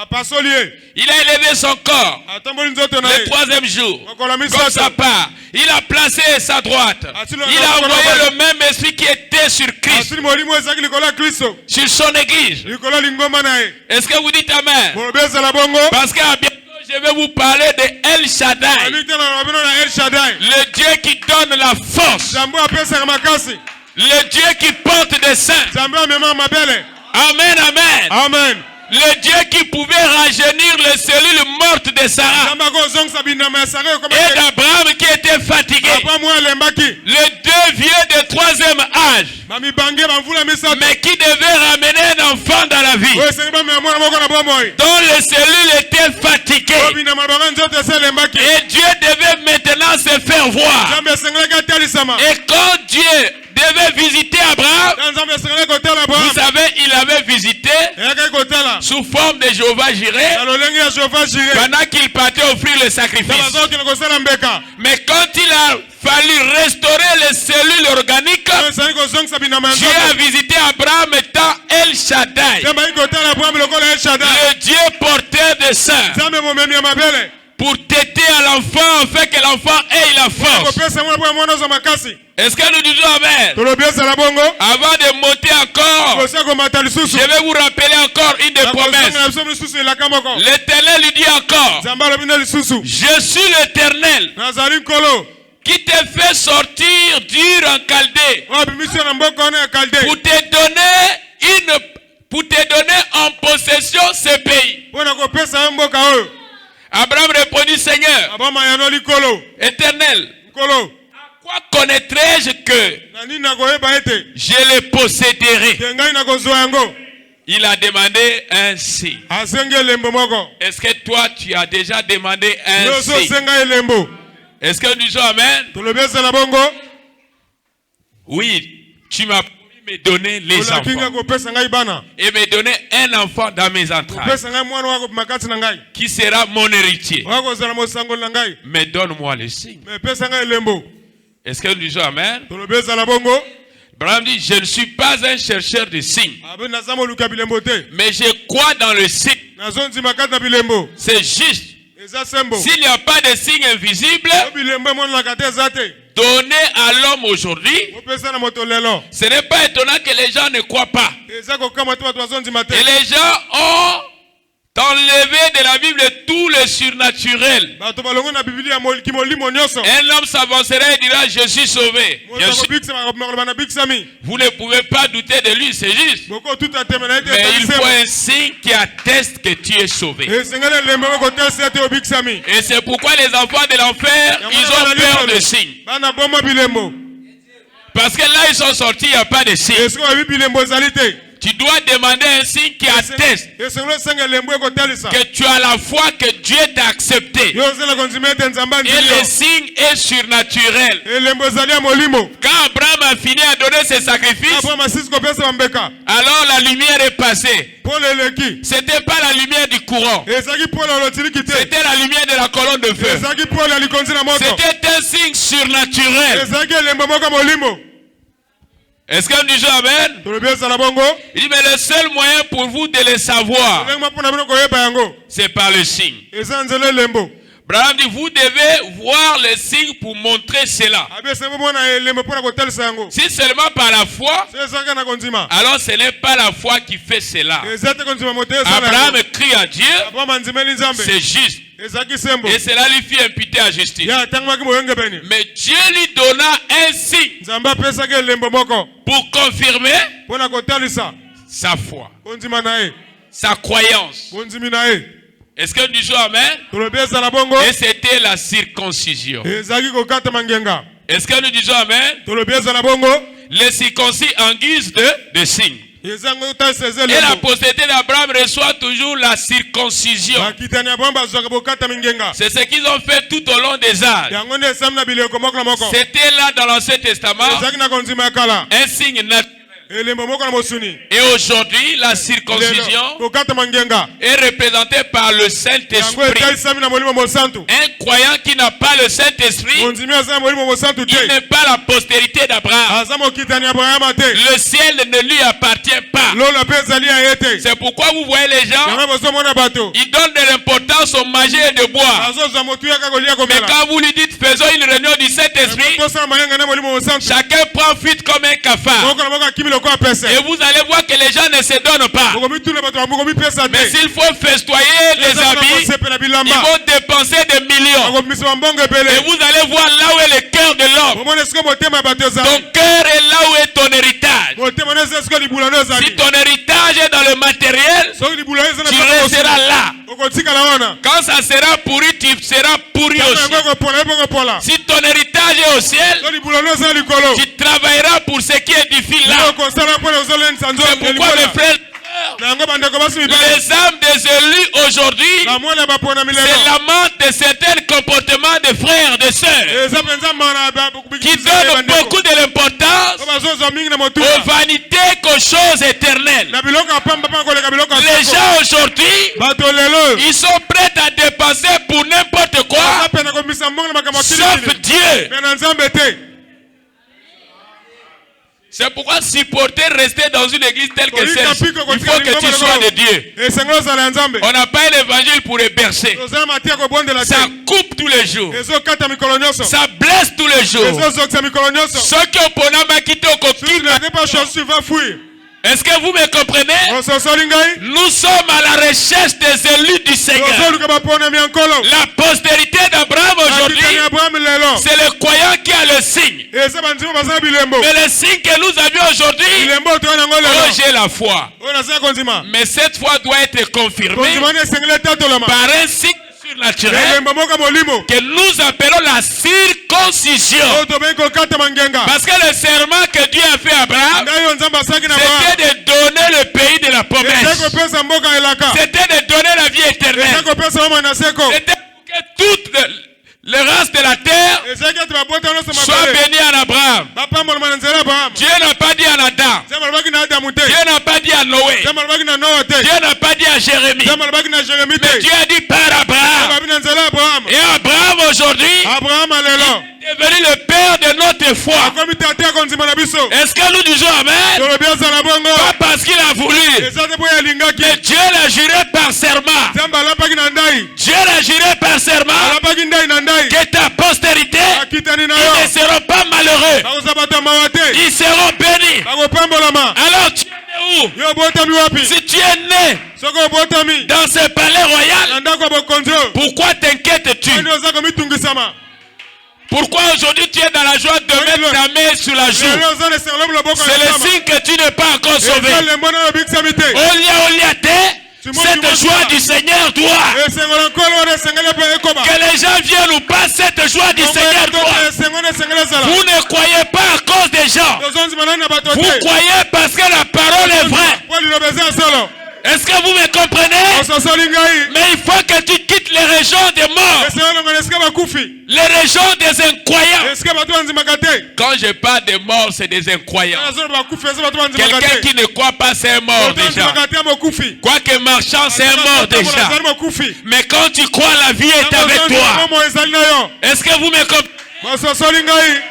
Il a élevé son corps le troisième jour. Comme sa part. Il a placé sa droite. Il a envoyé le même esprit qui était sur Christ, sur son église. Est-ce que vous dites Amen? Parce qu'à bientôt je vais vous parler de El Shaddai, le Dieu qui donne la force, le Dieu qui porte des saints. Amen, amen. Amen. Le Dieu qui pouvait rajeunir les cellules mortes de Sarah et d'Abraham qui était fatigué. Les deux vieux de troisième âge, mais qui devait ramener un enfant dans la vie, dont les cellules étaient fatiguées. Et Dieu devait maintenant se faire voir. Et quand Dieu devait visiter Abraham, vous savez, il avait visité sous forme de Jéhovah Jireh pendant qu'il partait offrir le sacrifice. Mais quand il a fallu restaurer les cellules organiques, Dieu a visité Abraham étant El Shaddai, le Dieu porteur des saints, pour téter à l'enfant afin que l'enfant ait la force. Est-ce que nous disons Amen? Avant de monter encore, je vais vous rappeler encore une des promesses. L'Éternel lui dit encore, je suis l'Éternel qui te fait sortir d'Ur en Chaldée pour te donner en possession ce pays. Abraham répondit, Seigneur, Éternel, à quoi connaîtrai-je que je les posséderai? Il a demandé un signe. Est-ce que toi tu as déjà demandé un signe? Est-ce que nous disons Amen? Oui, tu m'as promis me donner les enfants et me donner un enfant dans mes entrailles qui sera mon héritier. Mais donne-moi les signes. Est-ce que nous disons Amen? Abraham dit, je ne suis pas un chercheur de signes, mais je crois dans le signe. C'est juste. S'il n'y a pas de signes invisibles donnés à l'homme aujourd'hui, ce n'est pas étonnant que les gens ne croient pas. Et les gens ont t'enlever de la Bible tout le surnaturel. Un homme s'avancerait et dira, je suis sauvé. Vous ne pouvez pas douter de lui, c'est juste. Mais il faut un signe qui atteste que tu es sauvé. Et c'est pourquoi les enfants de l'enfer, ils ont peur de signes. Parce que là, ils sont sortis, il n'y a pas de signe. Tu dois demander un signe qui atteste que tu as la foi, que Dieu t'a accepté. Et le signe est surnaturel. Quand Abraham a fini à donner ses sacrifices, alors la lumière est passée. C'était pas la lumière du courant. C'était la lumière de la colonne de feu. C'était un signe surnaturel. Est-ce qu'on dit Amen? Il dit, mais le seul moyen pour vous de le savoir, c'est par le signe. Abraham dit, vous devez voir le signe pour montrer cela. Si seulement par la foi, alors ce n'est pas la foi qui fait cela. Abraham crie à Dieu, c'est juste. Et cela lui fit imputer à justice. Mais Dieu lui donna un signe pour confirmer sa foi, sa croyance. Est-ce que nous disons Amen? Et c'était la circoncision. Est-ce que nous disons Amen? Les circoncis en guise de signe. Et la postérité d'Abraham reçoit toujours la circoncision. C'est ce qu'ils ont fait tout au long des âges. C'était là dans l'Ancien Testament un signe naturel. Et aujourd'hui, la circoncision est représentée par le Saint-Esprit. Un croyant qui n'a pas le Saint-Esprit, il n'est pas la postérité d'Abraham. Le ciel ne lui appartient pas. C'est pourquoi vous voyez les gens, ils donnent de l'importance au manger et de boire. Mais quand vous lui dites faisons une réunion du Saint-Esprit, chacun prend fuite comme un cafard. Et vous allez voir que les gens ne se donnent pas. Mais s'il faut festoyer les habits, ils vont dépenser des millions. Et vous allez voir là où est le cœur de l'homme. Ton cœur est là où est ton héritage. Si ton héritage est dans le matériel, tu resteras là. Quand ça sera pourri, tu seras pourri aussi. Si ton héritage est au ciel, tu travailleras pour ce qui édifie là. C'est pourquoi mes frères, les âmes des élus aujourd'hui, c'est la manque de certains comportements de frères et de sœurs qui donnent beaucoup de l'importance aux vanités qu'aux choses éternelles. Les gens aujourd'hui, ils sont prêts à dépenser pour n'importe quoi, sauf Dieu. C'est pourquoi supporter rester dans une église telle que celle-ci, il faut que tu sois de Dieu. On n'a pas l'évangile pour les bercer. Ça coupe tous les jours. Ça blesse tous les jours. Ceux qui ont quitté au coquille. Est-ce que vous me comprenez? Nous sommes à la recherche des élus du Seigneur. La postérité d'Abraham aujourd'hui, c'est le croyant qui a le signe. Mais le signe que nous avions aujourd'hui, oh, j'ai la foi. Mais cette foi doit être confirmée par un signe surnaturel que nous appelons la circoncision. Parce que le serment que Dieu a fait à Abraham, c'était de donner le pays de la promesse. C'était de donner la vie éternelle. C'était pour que toute le reste de la terre soit béni en Abraham. Dieu n'a pas dit à Adam. Dieu n'a pas dit à Noé. Dieu n'a pas dit à Jérémie. Mais Dieu a dit par Abraham. Et Abraham aujourd'hui est devenu le père de notre foi. Est-ce que nous disons Amen? Pas parce qu'il a voulu. Mais Dieu l'a juré par serment. Dieu l'a juré par serment que ta postérité, ils ne seront pas malheureux. Ils seront bénis. Alors tu es où? où? Si tu es né dans ce palais royal, pourquoi t'inquiètes-tu? Pourquoi aujourd'hui tu es dans la joie de mettre ta main sur la joue? C'est le signe que tu n'es pas encore sauvé. Cette joie du Seigneur doit. Que les gens viennent ou pas, cette joie du Seigneur doit. Vous ne croyez pas à cause des gens. Vous croyez parce que la parole est vraie. Est-ce que vous me comprenez? Mais il faut que tu quittes les régions des morts. Les régions des incroyants. Quand je parle des morts, c'est des incroyants. Quelqu'un qui ne croit pas, c'est un mort déjà. Quoique marchand, c'est un mort déjà. Mais quand tu crois, la vie est avec toi. Est-ce que vous me comprenez?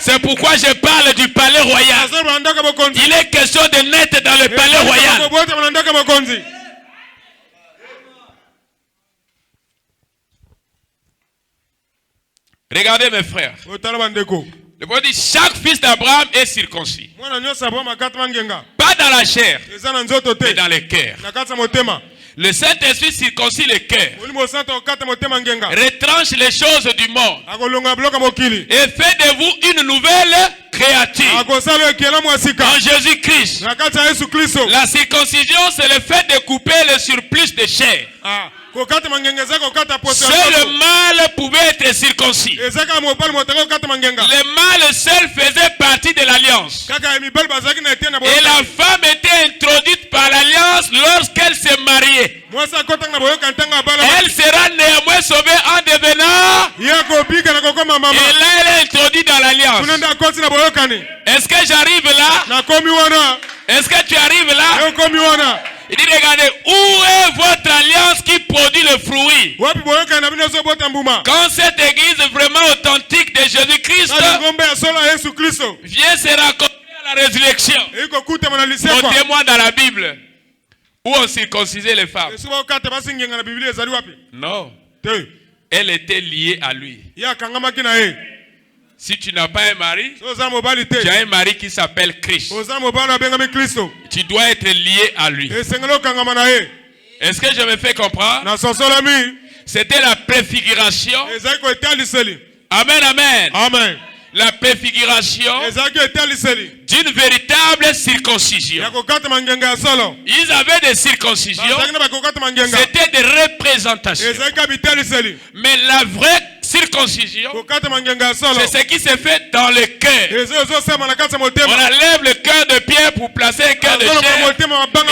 C'est pourquoi je parle du palais royal. Il est question de naître dans le palais royal. Regardez mes frères. Le Bible dit chaque fils d'Abraham est circoncis. Pas dans la chair, mais dans le cœur. Le Saint-Esprit circoncit le cœur. Retranche les choses du monde. Et fait de vous une nouvelle créature. En Jésus-Christ. La circoncision, c'est le fait de couper le surplus de chair. Seul le mâle pouvait être circoncis. Le mâle seul faisait partie de l'alliance. Et la femme était introduite par l'alliance lorsqu'elle s'est mariée. Elle sera néanmoins sauvée en devenant. Et là, elle est introduite dans l'alliance. Est-ce que j'arrive là? Est-ce que tu arrives là? Il dit, regardez, où est votre alliance qui produit le fruit? Quand cette église vraiment authentique de Jésus-Christ vient se raconter à la résurrection, montrez-moi dans la Bible où on circoncisait les femmes. Non. Elle était liée à lui. Si tu n'as pas un mari, tu as un mari qui s'appelle Christ. Tu dois être lié à lui. Est-ce que je me fais comprendre? C'était la préfiguration. Amen, amen. Amen. La préfiguration d'une véritable circoncision. Ils avaient des circoncisions. C'était des représentations. Mais la vraie circoncision, c'est ce qui se fait dans le cœur. On enlève le cœur de pierre pour placer un cœur de chair.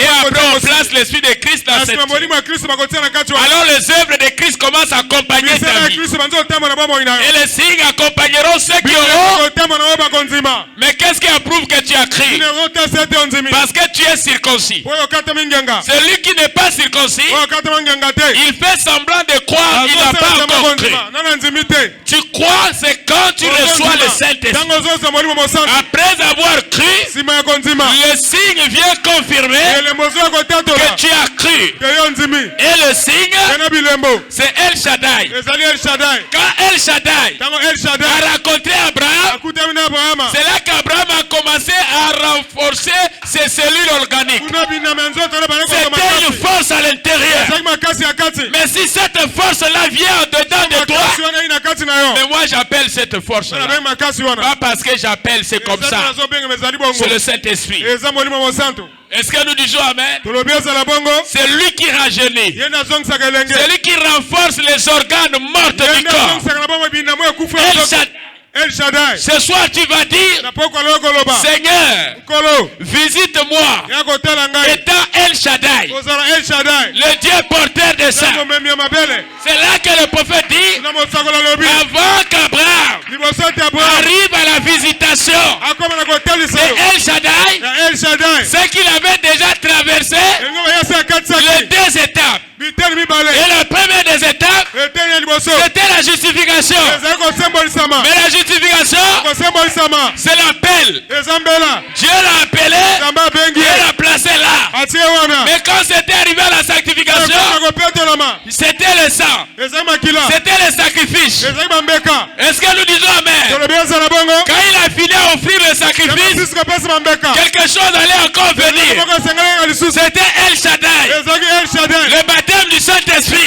Et après on place l'esprit de Christ dans cette. Alors les œuvres de Christ commencent à accompagner ta vie. Et les signes accompagneront ceux qui auront. Mais qu'est-ce qui approuve que tu as crié? Parce que tu es circoncis. Celui qui n'est pas circoncis, il fait semblant de croire, il n'a pas encore cru. Tu crois, c'est quand tu reçois le Saint-Esprit. Après avoir cru, le signe vient confirmer que tu as cru. Et le signe, c'est El Shaddai. Quand El Shaddai a rencontré Abraham, c'est là qu'Abraham a commencé à renforcer ses cellules organiques. C'était une force à l'intérieur. Mais si cette force-là vient dedans de toi, mais moi j'appelle cette force-là. Pas parce que j'appelle, c'est comme ça. C'est le Saint-Esprit. Est-ce que nous disons Amen? C'est lui qui rajeunit. C'est lui qui renforce les organes morts du corps. El Shaddai. Ce soir tu vas dire, Seigneur, visite-moi. Étant El Shaddai, le Dieu porteur de ça. C'est là que le prophète dit, avant qu'Abraham arrive à la visitation de El Shaddai, c'est qu'il avait déjà traversé les deux étapes. Et la première des étapes, c'était la justification. Mais la justification, c'est l'appel. Dieu l'a appelé et l'a placé là. Mais quand c'était arrivé à la sanctification, c'était le sang. C'était le sacrifice. Est-ce que nous disons Amen? Quand il a fini à offrir le sacrifice, quelque chose allait encore venir. C'était El Shaddai. Le baptême du Saint-Esprit. Et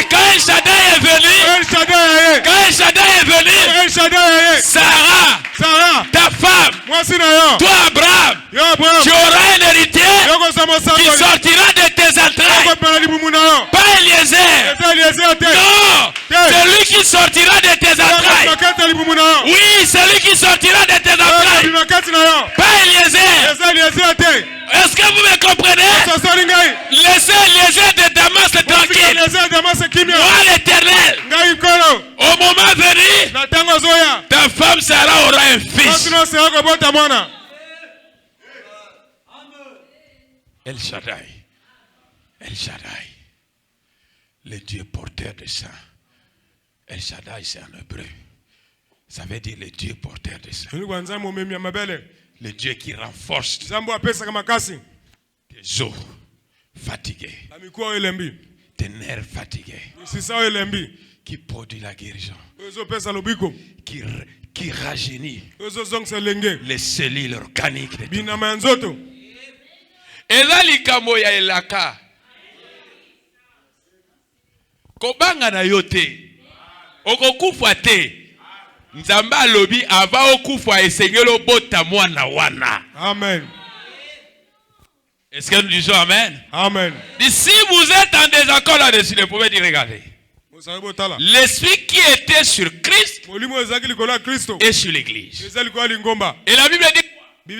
quand El Shaddai est venu, Sarah, ta femme, toi Abraham, tu auras un héritier qui sortira de tes entrailles. Pas Eliezer. Non, celui qui sortira de tes entrailles. Oui, celui qui sortira de tes entrailles. Pas Eliezer. Est-ce que vous me comprenez? Laissez Eliezer de Damas tranquille. Moi l'Éternel, au moment venu, ta femme Sarah aura un fils. El Shaddai. El Shaddai. Le Dieu porteur de sang. El Shaddai, c'est en hébreu. Ça veut dire le Dieu porteur de sang. Le Dieu qui renforce tes os fatigués, tes nerfs fatigués, qui produit la guérison, qui rajeunit les cellules organiques de ton. Et là, l'ikamoya elaka. Kobanga na yote. Okokufa te. Nzamba lobi ava okufa esengelo bota mwana wana. Amen. Est-ce que nous disons Amen? Amen. Si vous êtes en désaccord là-dessus, vous pouvez dire regardez. L'esprit qui était sur Christ est sur l'église. Et la Bible dit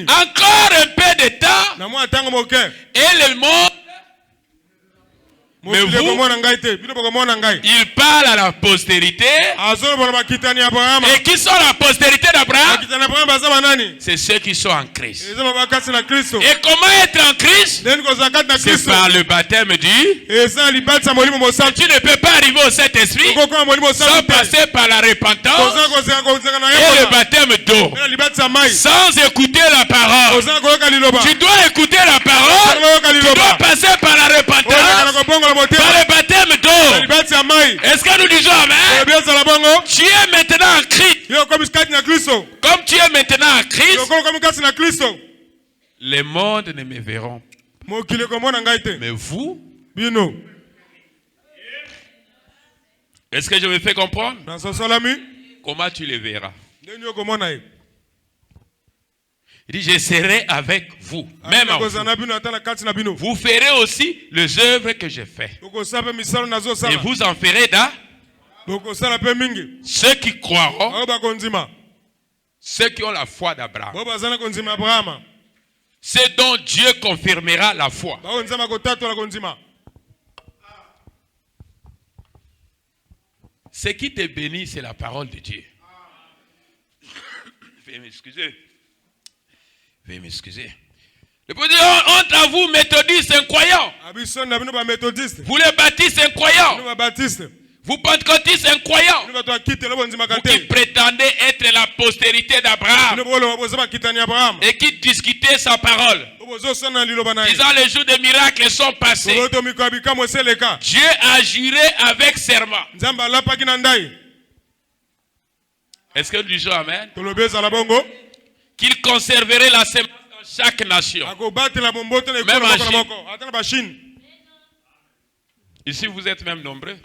encore un peu de temps et le monde. Mais vous, il parle à la postérité. Et qui sont la postérité d'Abraham? C'est ceux qui sont en Christ. Et comment être en Christ? C'est par le baptême du. Tu ne peux pas arriver au Saint-Esprit sans passer par la repentance et le baptême d'eau. Sans écouter la parole. Tu dois écouter la parole. Tu dois passer par la repentance. Par le baptême d'eau. Est-ce que nous disons Amen? Tu es maintenant en Christ. Comme tu es maintenant en Christ, les mondes ne me verront pas. Mais vous, est-ce que je me fais comprendre? Comment tu le verras? Il dit, je serai avec vous, même en vous. Vous ferez aussi les œuvres que je fais. Et vous en ferez ceux qui croiront, ceux qui ont la foi d'Abraham. C'est dont Dieu confirmera la foi. Ce qui te bénit, c'est la parole de Dieu. Veuillez m'excuser. Veuillez m'excuser. Le président entre vous, méthodistes incroyants. Vous les baptistes incroyants. Vous pentecôtistes incroyants. Vous qui prétendez être la postérité d'Abraham. Et qui discutez sa parole. Disant les jours des miracles sont passés. Dieu agirait avec serment. Est-ce que nous disons Amen? Qu'il conserverait la semence dans chaque nation. Même en Chine. Ici, vous êtes même nombreux.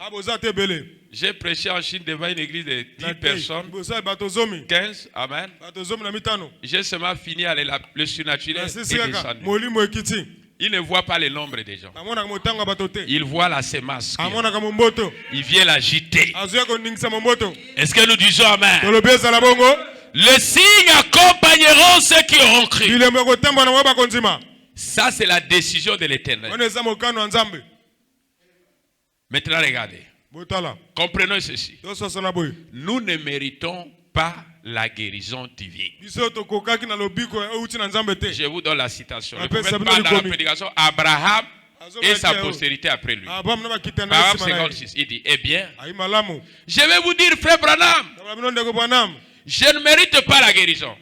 J'ai prêché en Chine devant une église de 10 personnes. 15. Amen. J'ai seulement fini à le surnaturel est descendu. Il ne voit pas le nombre des gens. Il voit la semence. Il vient l'agiter. Est-ce que nous disons Amen? Les signes accompagneront ceux qui auront cru. Ça, c'est la décision de l'Éternel. Maintenant, regardez. Comprenons ceci. Nous ne méritons pas la guérison divine. Je vous donne la citation. Le prophète parle dans la prédication Abraham et sa postérité après lui. Paragraphe 56. Il dit, eh bien, je vais vous dire, frère Branham, je ne mérite pas la guérison.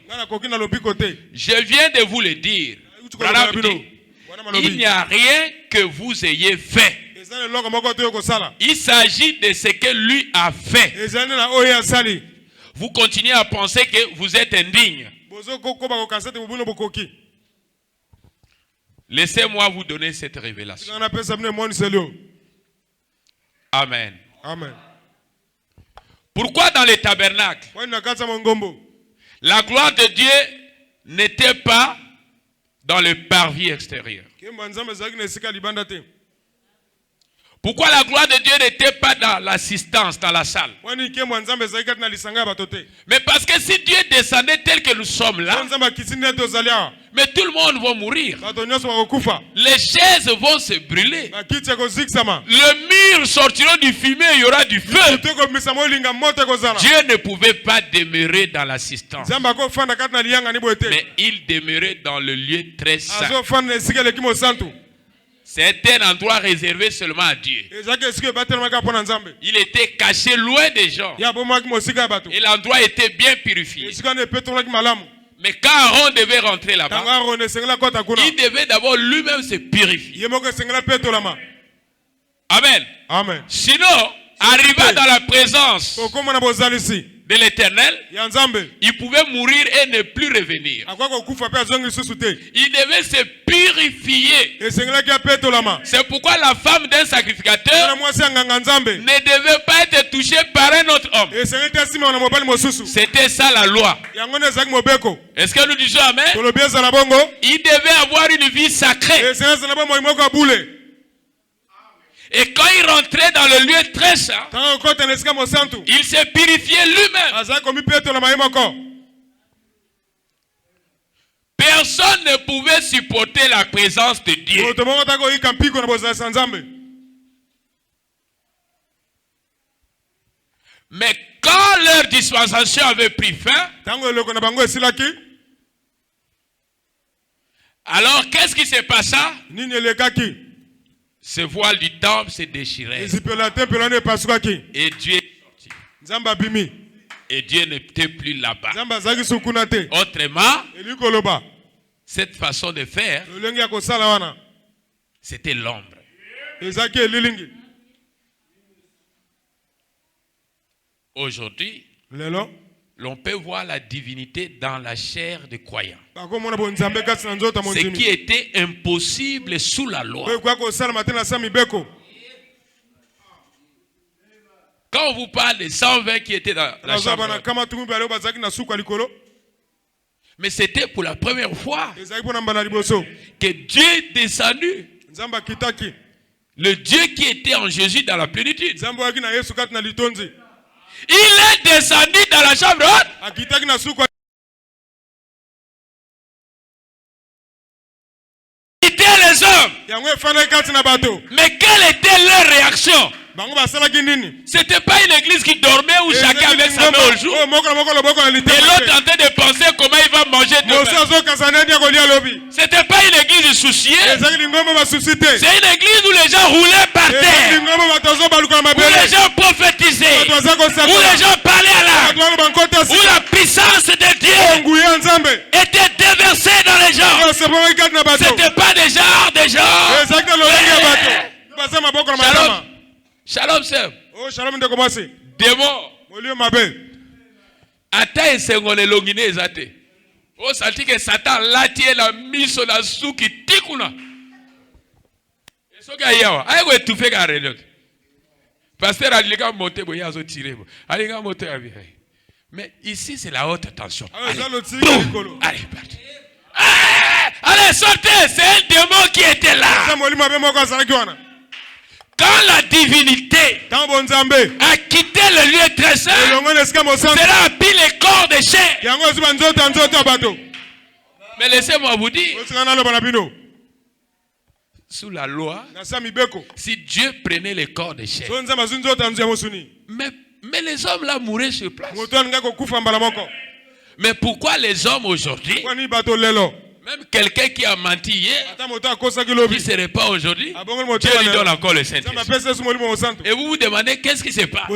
Je viens de vous le dire. Branham dit, il n'y a rien que vous ayez fait. Il s'agit de ce que lui a fait. Vous continuez à penser que vous êtes indigne. Laissez-moi vous donner cette révélation. Amen. Amen. Pourquoi dans les tabernacles, la gloire de Dieu n'était pas dans le parvis extérieur? Pourquoi la gloire de Dieu n'était pas dans l'assistance, dans la salle? Mais parce que si Dieu descendait tel que nous sommes là, mais tout le monde va mourir. Les chaises vont se brûler. Le mur sortira du fumier, il y aura du feu. Dieu ne pouvait pas demeurer dans l'assistance. Mais il demeurait dans le lieu très saint. C'est un endroit réservé seulement à Dieu. Il était caché loin des gens. Et l'endroit était bien purifié. Mais quand Aaron devait rentrer là-bas, il devait d'abord lui-même se purifier. Amen. Amen. Sinon, arriva dans la présence de l'Éternel, il pouvait mourir et ne plus revenir. Il devait se purifier. C'est pourquoi la femme d'un sacrificateur ne devait pas être touchée par un autre homme. C'était ça la loi. Est-ce que nous disons amen? Il devait avoir une vie sacrée. Et quand il rentrait dans le lieu très saint, il s'est purifié lui-même. Personne ne pouvait supporter la présence de Dieu. Mais quand leur dispensation avait pris fin, alors qu'est-ce qui s'est passé? Ce voile du temple s'est déchiré. Et Dieu est sorti. Et Dieu n'était plus là-bas. Autrement, cette façon de faire, c'était l'ombre. Aujourd'hui, l'on peut voir la divinité dans la chair des croyants. Ce qui était impossible sous la loi. Quand on vous parle des 120 qui étaient dans la chambre, mais c'était pour la première fois que Dieu est descendu. Le Dieu qui était en Jésus dans la plénitude. Il est descendu dans la chambre haute. Les hommes. Mais quelle était leur réaction? C'était pas une église qui dormait où chacun avec sa main au jour. Et l'autre en train de penser comment il va manger demain. C'était pas une église souciée. C'est une église où les gens roulaient par terre. Où les gens prophétisaient. Où les gens parlaient à l'âme. Où la puissance de Dieu était déversée dans les gens. C'était pas des gens. Shalom. Shalom, sœur. Oh, shalom de commencer. Démon. Molio mabe. Ata esengone longine ezate. O salti que Satan lati la miso na suki tikuna. Esoka yawa. Ayo etufe ka relot. Pasteur alika monter boya azo tirer. Alika monter avec. Mais ici c'est la haute tension. Allez, parti. Allez, sortez, c'est un démon qui était là. Quand la divinité a quitté le lieu très saint, cela a pris les corps des chiens. Mais laissez-moi vous dire, sous la loi, si Dieu prenait les corps des chiens, mais les hommes là mouraient sur place. Mais pourquoi les hommes aujourd'hui, même quelqu'un qui a menti hier, qui ne serait pas aujourd'hui, Dieu lui donne encore le Saint-Esprit. Et vous vous demandez qu'est-ce qui se passe.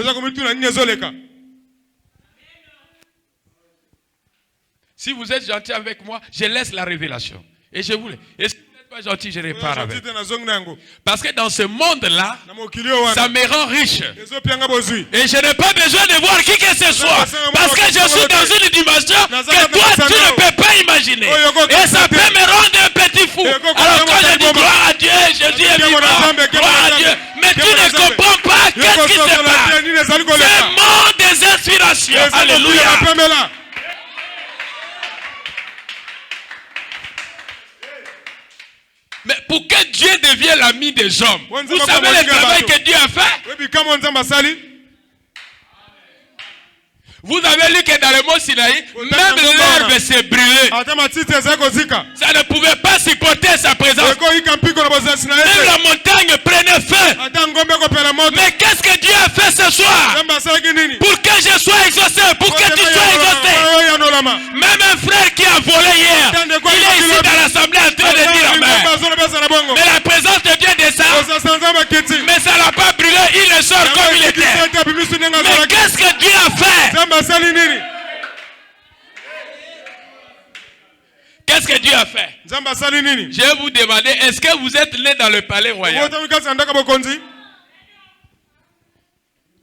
Si vous êtes gentil avec moi, je laisse la révélation. Et je vous laisse. Et si vous n'êtes pas gentil, je repars avec. Parce que dans ce monde-là, ça me rend riche. Et je n'ai pas besoin de voir qui que ce soit. Parce que je suis dans une dimension que toi, tu ne peux pas imaginer. Et ça peut me rendre un petit fou. Alors quand je dis gloire à Dieu, Jésus est vivant, gloire à Dieu. Mais tu ne comprends pas qu'est-ce qui se passe. C'est le monde des inspirations. Alléluia. Mais pour que Dieu devienne l'ami des hommes, vous savez le travail que Dieu a fait? Vous avez lu que dans le mont Sinaï, même l'herbe s'est brûlée. Ça ne pouvait pas supporter sa présence. Même la montagne prenait feu. Mais qu'est-ce que Dieu a fait ce soir? Pour que je sois exaucé, pour que tu sois exaucé. Même un frère qui a volé hier, il est ici dans l'assemblée en train de dire amen. Mais la présence de Dieu descend. Mais ça l'a pas brûlé, il le sort comme il était. Mais qu'est-ce que Dieu a fait? Qu'est-ce que Dieu a fait? Je vais vous demander, est-ce que vous êtes né dans le palais royal?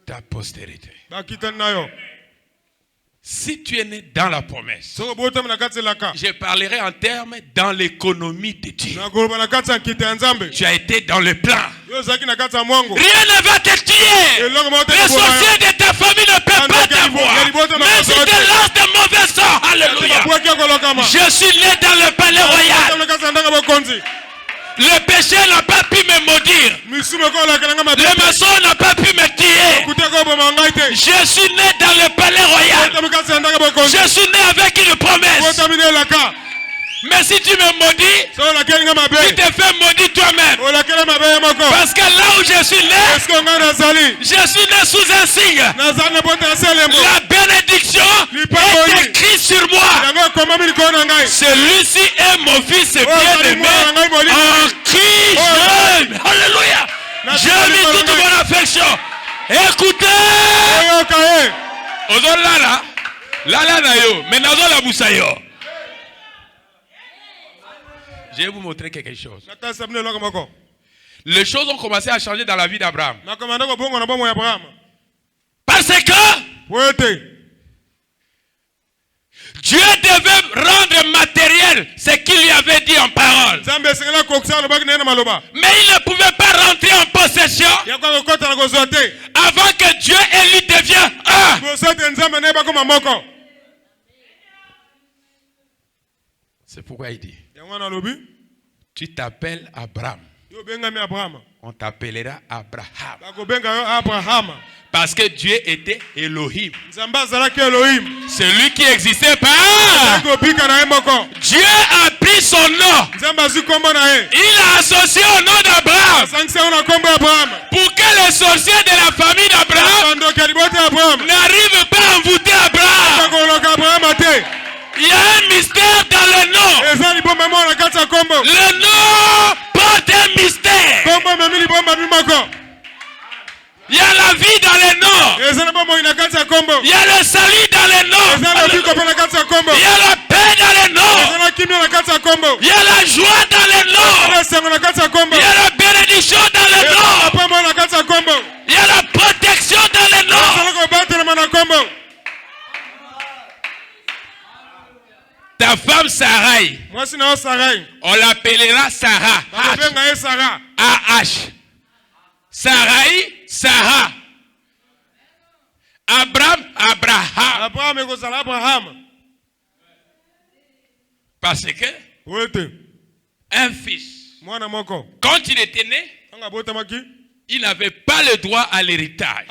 Ta postérité. Si tu es né dans la promesse, je parlerai en termes dans l'économie de Dieu. Tu as été dans le plan. Rien ne va te tuer. Les sorciers de ta famille ne peuvent pas t'avoir. Même si tu lances de mauvais sorts. Alléluia. Je suis né dans le palais royal. Le péché n'a pas pu me maudire. Le maçon n'a pas pu me tuer. Je suis né dans le palais royal. Je suis né avec une promesse. Mais si tu me maudis, tu te fais maudire toi-même. Parce que là où je suis né, je suis né sous un signe. La bénédiction est écrite sur moi. Celui-ci est mon fils bien-aimé en qui j'aime. Alléluia. Je mis toute mon affection. Écoutez. Je vais vous montrer quelque chose. Les choses ont commencé à changer dans la vie d'Abraham. Parce que Dieu devait rendre matériel ce qu'il lui avait dit en parole. Mais il ne pouvait pas rentrer en possession avant que Dieu et lui deviennent un. C'est pourquoi il dit, tu t'appelles Abraham. On t'appellera Abraham. Parce que Dieu était Elohim. Celui qui existait pas. Dieu a pris son nom. Il a associé au nom d'Abraham. Pour que les sorciers de la famille d'Abraham n'arrivent pas à envoûter Abraham. Il y a un mystère dans le nom. Le nom porte un mystère. Il y a la vie dans les noms. Il y a le salut dans les noms. Il y a la paix dans les noms. Il y a la joie dans les noms. Il y a la bénédiction dans les noms. Il y a la protection dans les noms. Ta femme Sarai, on l'appellera Sarah. A-H. Sarai, Sarah. Abraham, Abraham. Parce que un fils, quand il était né, il n'avait pas le droit à l'héritage.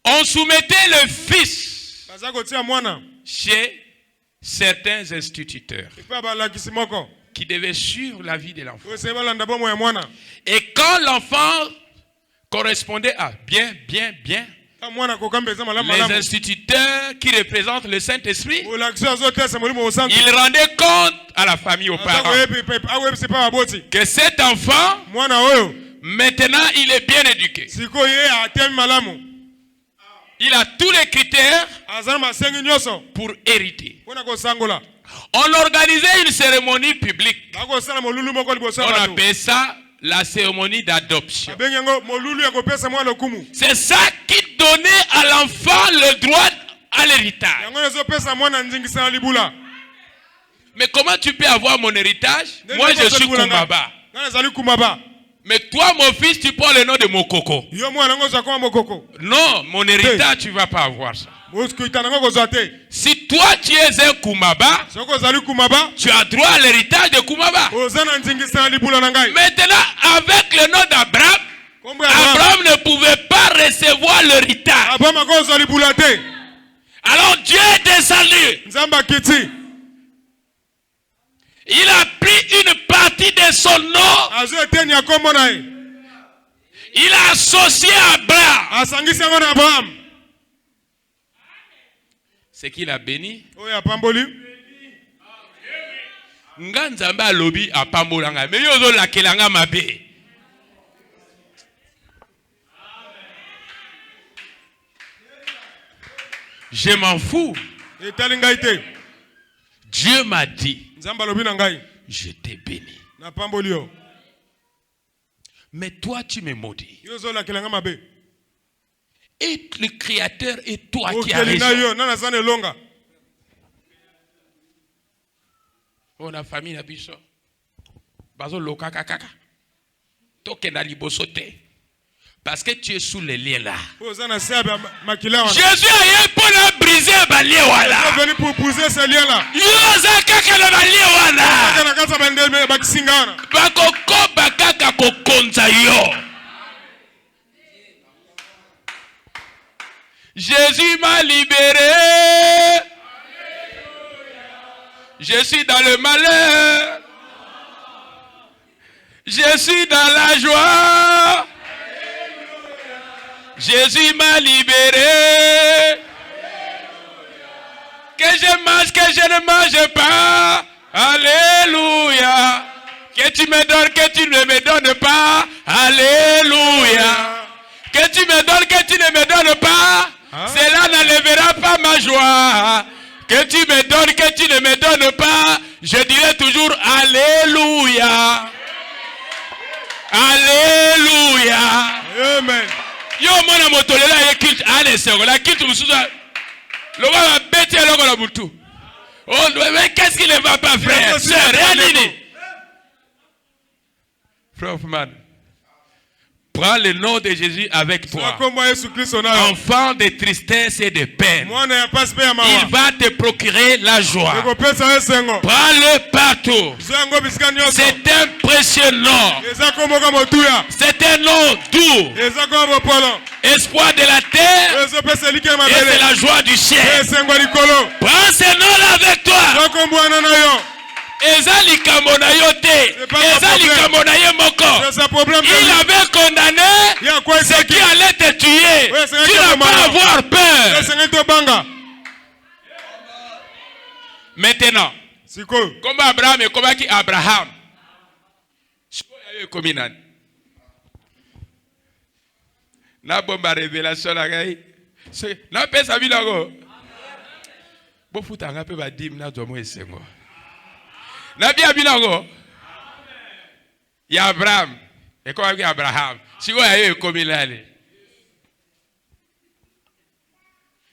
On soumettait le fils chez certains instituteurs qui devaient suivre la vie de l'enfant. Et quand l'enfant correspondait à bien, les instituteurs qui représentent le Saint-Esprit, ils rendaient compte à la famille, aux parents, que cet enfant, maintenant, il est bien éduqué. Il a tous les critères pour hériter. On organisait une cérémonie publique. On appelle ça la cérémonie d'adoption. C'est ça qui donnait à l'enfant le droit à l'héritage. Mais comment tu peux avoir mon héritage? Moi, je suis Kumaba. Mais toi, mon fils, tu prends le nom de Mokoko. Non, mon héritage, tu ne vas pas avoir ça. Si toi, tu es un Kumaba, tu as droit à l'héritage de Kumaba. Maintenant, avec le nom d'Abraham, Abraham ne pouvait pas recevoir l'héritage. Alors Dieu est descendu. Il a pris une partie de son nom. Il a associé Abraham. C'est qu'il a béni. Nganzamba lobi apambolanga. Mais yozo lakelanga mabe. Je m'en fous. Dieu m'a dit, je t'ai béni. Mais toi, tu me maudis. Et le Créateur et toi qui as raison. On a famille na biso. Bazo loka kaka. Toke na libosote. Parce que tu es sous les liens là. Jésus a eu pour la briser les liens là. Il est venu pour briser ces liens là. Yoza kaka na liens là. Bakoko bakaka kokonza yo. Jésus m'a libéré. Je suis dans le malheur. Je suis dans la joie. Jésus m'a libéré. Que je mange, que je ne mange pas. Alléluia. Que tu me donnes, que tu ne me donnes pas. Alléluia. Que tu me donnes, que tu ne me donnes pas. Cela n'enlèvera pas ma joie. Que tu me donnes, que tu ne me donnes pas. Je dirai toujours Alléluia. Alléluia. Amen. Yo mona motolela ye kilt ane sego la kilt musuza le va bêter alors la butu. Oh mais qu'est-ce qui ne va pas frère? Sœur, rien. Frère Hoffman, prends le nom de Jésus avec toi. Enfant de tristesse et de peine. Il va te procurer la joie. Prends-le partout. C'est un précieux nom. C'est un nom doux. Espoir de la terre et de la joie du ciel. Prends ce nom-là avec toi. Ezali kamonayote, Ezali kamonaye moko. Il avait condamné ce qui allait te tuer. Tu n'as pas à avoir peur. Maintenant, comme Abraham et comme Abraham, na bomba révélation la gai. Na pesa bilango. Bo futanga pe ba dim na domo esengo. Nabi Abilango. Il y a Abraham. Et comment il y a Abraham? Si vous avez comme il est.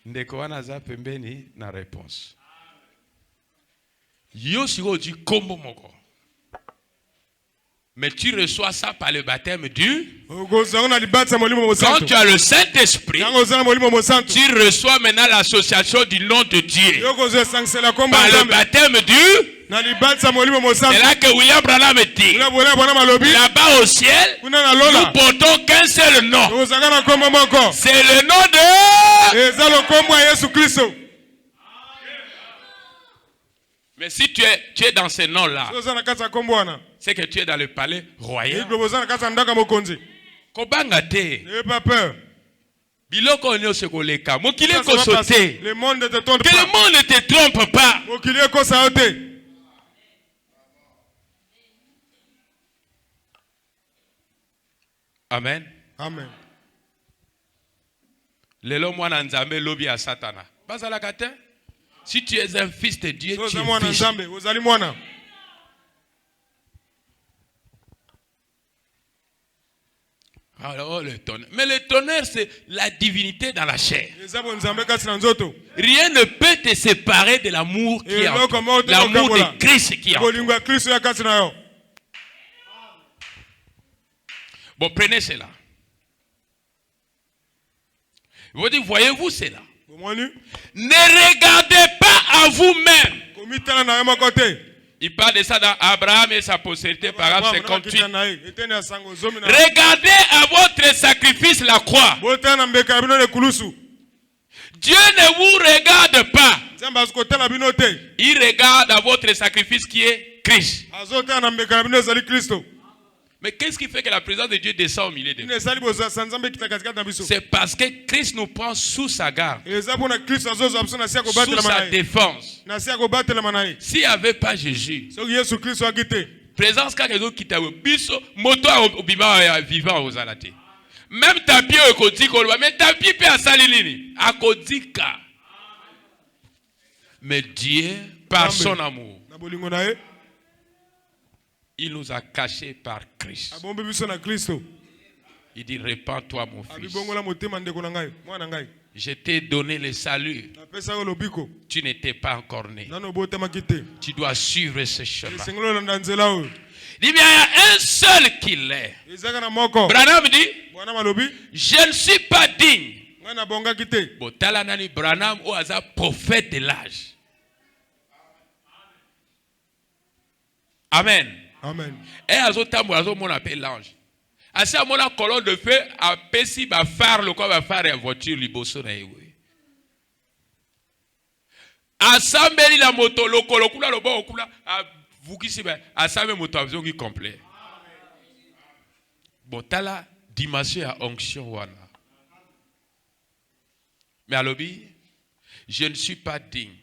Ndeko wana za pembeni na réponse. Yo si vous dit kombo moko. Mais tu reçois ça par le baptême du. Quand tu as le Saint-Esprit, tu reçois maintenant l'association du nom de Dieu. Par le baptême du. C'est là que William Branham dit. Là-bas au ciel, nous portons qu'un seul nom. C'est le nom de Jésus Christ. Mais si tu es dans ce nom-là, c'est que tu es dans le palais royal. Kobanga te. N'aie pas peur. Biloko nyose koleka. Mokili kosote. Le monde ne te trompe pas. Que le monde ne te trompe pas. Mokili kosaote. Amen. Amen. Lelo mwana nzambe lobi a Satana. Bazalaka te. Si tu es un fils de Dieu, tu es fils. Alors, le tonnerre. Mais le tonnerre, c'est la divinité dans la chair. Rien ne peut te séparer de l'amour qui est en toi. L'amour de Christ qui est en toi. Bon, prenez cela. Vous dites, voyez-vous cela? Ne regardez pas à vous-même. Il parle de ça dans Abraham et sa postérité, paragraphe 58. Regardez à votre sacrifice la croix. Dieu ne vous regarde pas. Il regarde à votre sacrifice qui est Christ. Mais qu'est-ce qui fait que la présence de Dieu descend au milieu de nous? C'est parce que Christ nous prend sous sa garde, sous sa défense. S'il n'y avait pas Jésus, présence quand ils ont quitté, moto vivant aux alatés. Même tapis au kodiko, mais tapis peut à salilini, à kodika. Mais Dieu, par son amour, il nous a cachés par Christ. Il dit, répands-toi mon fils. Je t'ai donné le salut. Tu n'étais pas encore né. Tu dois suivre ce chemin. Il dit, mais il y a un seul qui l'est. Branham dit, je ne suis pas digne. Bon, talanani Branham ou hasard prophète de l'âge. Amen. Amen. Et à ce temps, on appelle l'ange. À ce moment, la colonne de feu a pessi va faire le quoi va faire la voiture liboso na ewe. Assemble la moto le kolokula le bon okula a vukisi ba assemble moto avion qui complet. Bon tala dimension à onction wana. Mais à l'obi, je ne suis pas digne.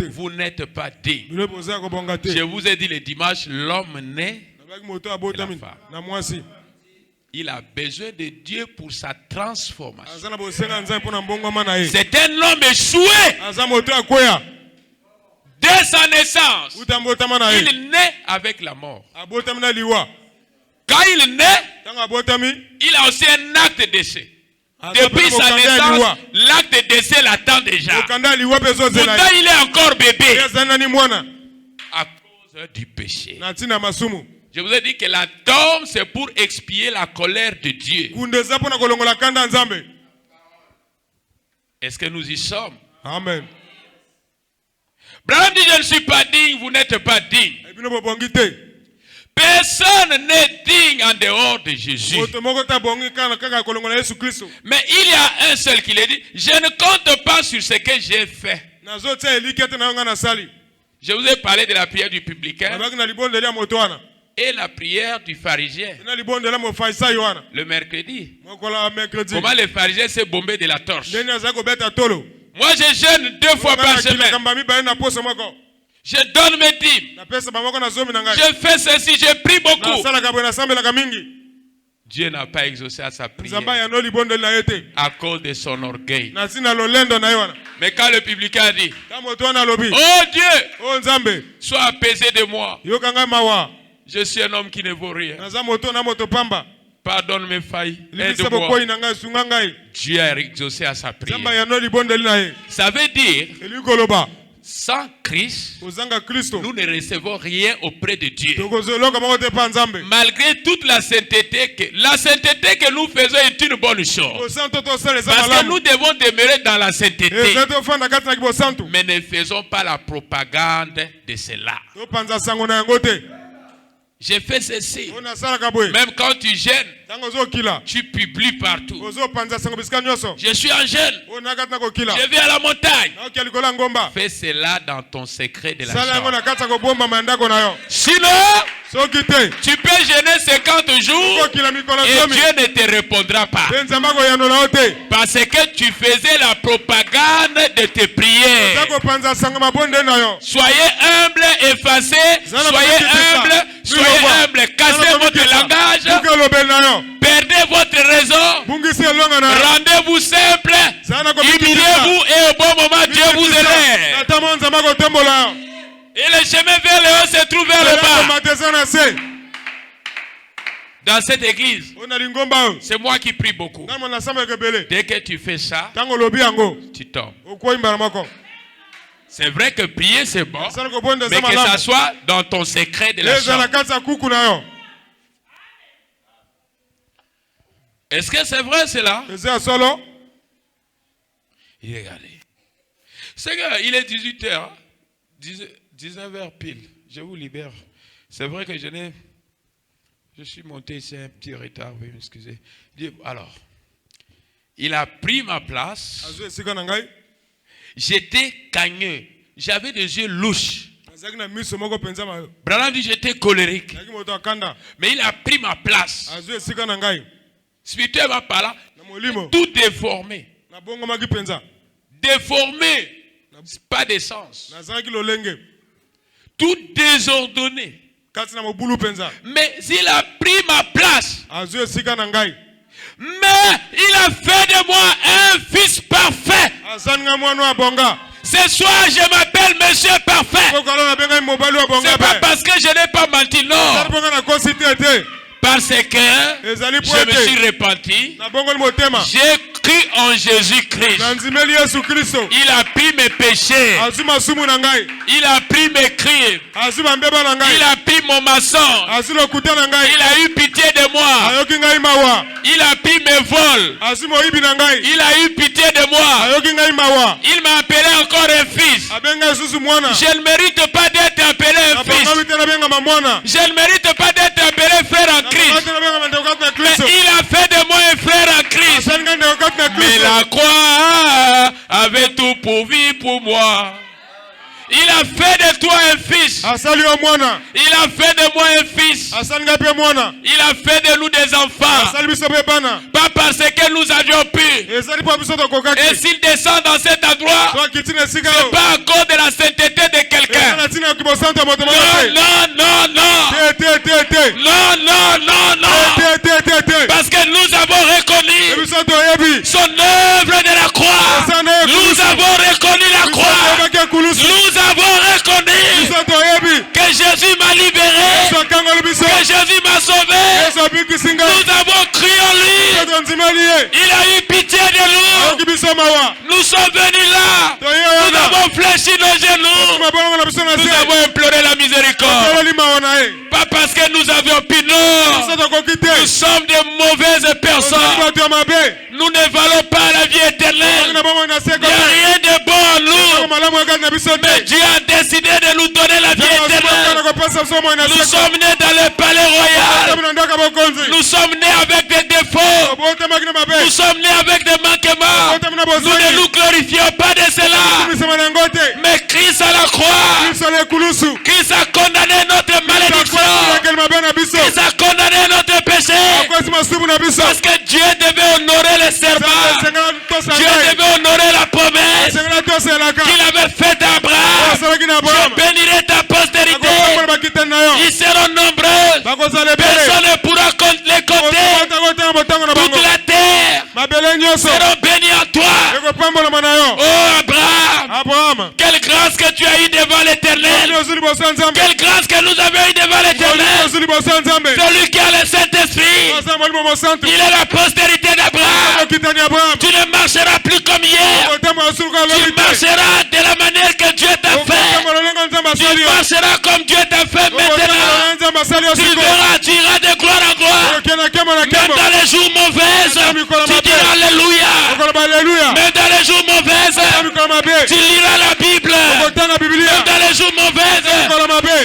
Vous n'êtes pas digne. Je vous ai dit le dimanche, l'homme naît de la femme. Il a besoin de Dieu pour sa transformation. C'est un homme échoué. Dès sa naissance, il naît avec la mort. Quand il naît, il a aussi un acte de décès. Depuis sa naissance, l'acte de décès l'attend déjà. Pourtant, il est encore bébé. À cause du péché. Je vous ai dit que la tombe, c'est pour expier la colère de Dieu. Est-ce que nous y sommes? Amen. Branham dit, je ne suis pas digne, vous n'êtes pas digne. Personne n'est digne en dehors de Jésus. Mais il y a un seul qui l'a dit, je ne compte pas sur ce que j'ai fait. Je vous ai parlé de la prière du publicain et la prière du pharisien le mercredi. Comment les pharisiens s'est bombé de la torche. Moi je jeûne 2 fois par semaine. Je donne mes dîmes. Je fais ceci, je prie beaucoup. Dieu n'a pas exaucé à sa prière à cause de son orgueil. Mais quand le publicain dit, oh Dieu, sois apaisé de moi. Je suis un homme qui ne vaut rien. Pardonne mes failles. Aide-moi. Dieu a exaucé à sa prière. Ça veut dire, sans Christ, nous ne recevons rien auprès de Dieu. Malgré toute la sainteté que nous faisons est une bonne chose. Parce que nous devons demeurer dans la sainteté. Mais ne faisons pas la propagande de cela. J'ai fait ceci. Même quand tu gênes, tu publies partout. Je suis en jeûne. Je vais à la montagne. Fais cela dans ton secret de la chambre. Sinon, tu peux jeûner 50 jours et Dieu ne te répondra pas. Parce que tu faisais la propagande de tes prières. Soyez humble, effacez. Soyez humble, cassez votre langage. Perdez votre raison. Rendez-vous simple. Humiliez-vous et au bon moment Dieu vous élève. Et le chemin vers le haut se trouve vers le bas. Dans cette église, c'est moi qui prie beaucoup. Dès que tu fais ça, tu tombes. C'est vrai que prier c'est bon, mais que ça soit dans ton secret de la chambre. Est-ce que c'est vrai cela? Regardez. Seigneur, il est 18h, 19h pile. Je vous libère. C'est vrai que je suis monté, c'est un petit retard, veuillez m'excuser. Alors, il a pris ma place. J'étais cagneux. J'avais des yeux louches. Branham dit j'étais colérique. Mais il a pris ma place. Spirituellement parlant, tout déformé. Déformé. Pas d'essence. Tout désordonné. Mais il a pris ma place. Mais il a fait de moi un fils parfait. Ce soir, je m'appelle Monsieur Parfait. C'est pas parce que je n'ai pas menti, non. Parce que je me suis repenti. J'ai cru en Jésus-Christ. Il a pris mes péchés. Il a pris mes crimes. Il a pris mon mensonge. Il a eu pitié de moi. Il a pris mes vols. Il a eu pitié de moi. Il m'a appelé encore un fils. Je ne mérite pas d'être appelé un fils. Je ne mérite pas d'être appelé frère en Christ. Mais il a fait de moi un frère en Christ. Mais la croix avait tout pourvu pour moi. Il a fait de toi un fils. Il a fait de moi un fils. Il a fait de nous des enfants. Pas parce que nous avions pu. Et s'il descend dans cet endroit, c'est pas à cause de la sainteté de quelqu'un. Non. Parce que nous avons reconnu son œuvre de la croix. Nous avons reconnu la croix. Nous avons reconnu que Jésus m'a libéré, que Jésus m'a sauvé. Nous avons cru en lui. Il a eu pitié de nous. Nous sommes venus là. Nous avons fléchi nos genoux. Nous avons imploré la miséricorde. Pas parce que nous avions pu, non. Nous sommes de mauvaises personnes. Nous ne valons pas la vie éternelle. Il n'y a rien de bon en nous. Mais Dieu a décidé de nous donner la vie éternelle. Nous sommes nés dans le palais royal. Nous sommes nés avec des défauts. Nous sommes nés avec des manquements. Nous ne nous glorifions pas de cela. Mais Christ à la croix, Christ a condamné notre malédiction. Christ a condamné notre péché. Parce que Dieu devait honorer les serments. Dieu devait honorer la promesse qu'il avait faite à Abraham. Je bénirai ta postérité. Ils seront nombreux. Personne ne pourra les compter. Toute la terre seront bénis en toi. Oh Abraham, quelle grâce que tu as eu devant l'Éternel. Quelle grâce que nous avons eu devant l'Éternel. Celui qui a le Saint-Esprit, il est la postérité d'Abraham. Tu ne marcheras plus comme hier. Tu marcheras de la manière que Dieu t'a fait. Tu marcheras comme Dieu t'a fait maintenant. Tu verras, tu iras de gloire en gloire. Même dans les jours mauvais, tu diras Alléluia. Même dans les jours mauvais, tu liras la Bible. Même dans les jours mauvais,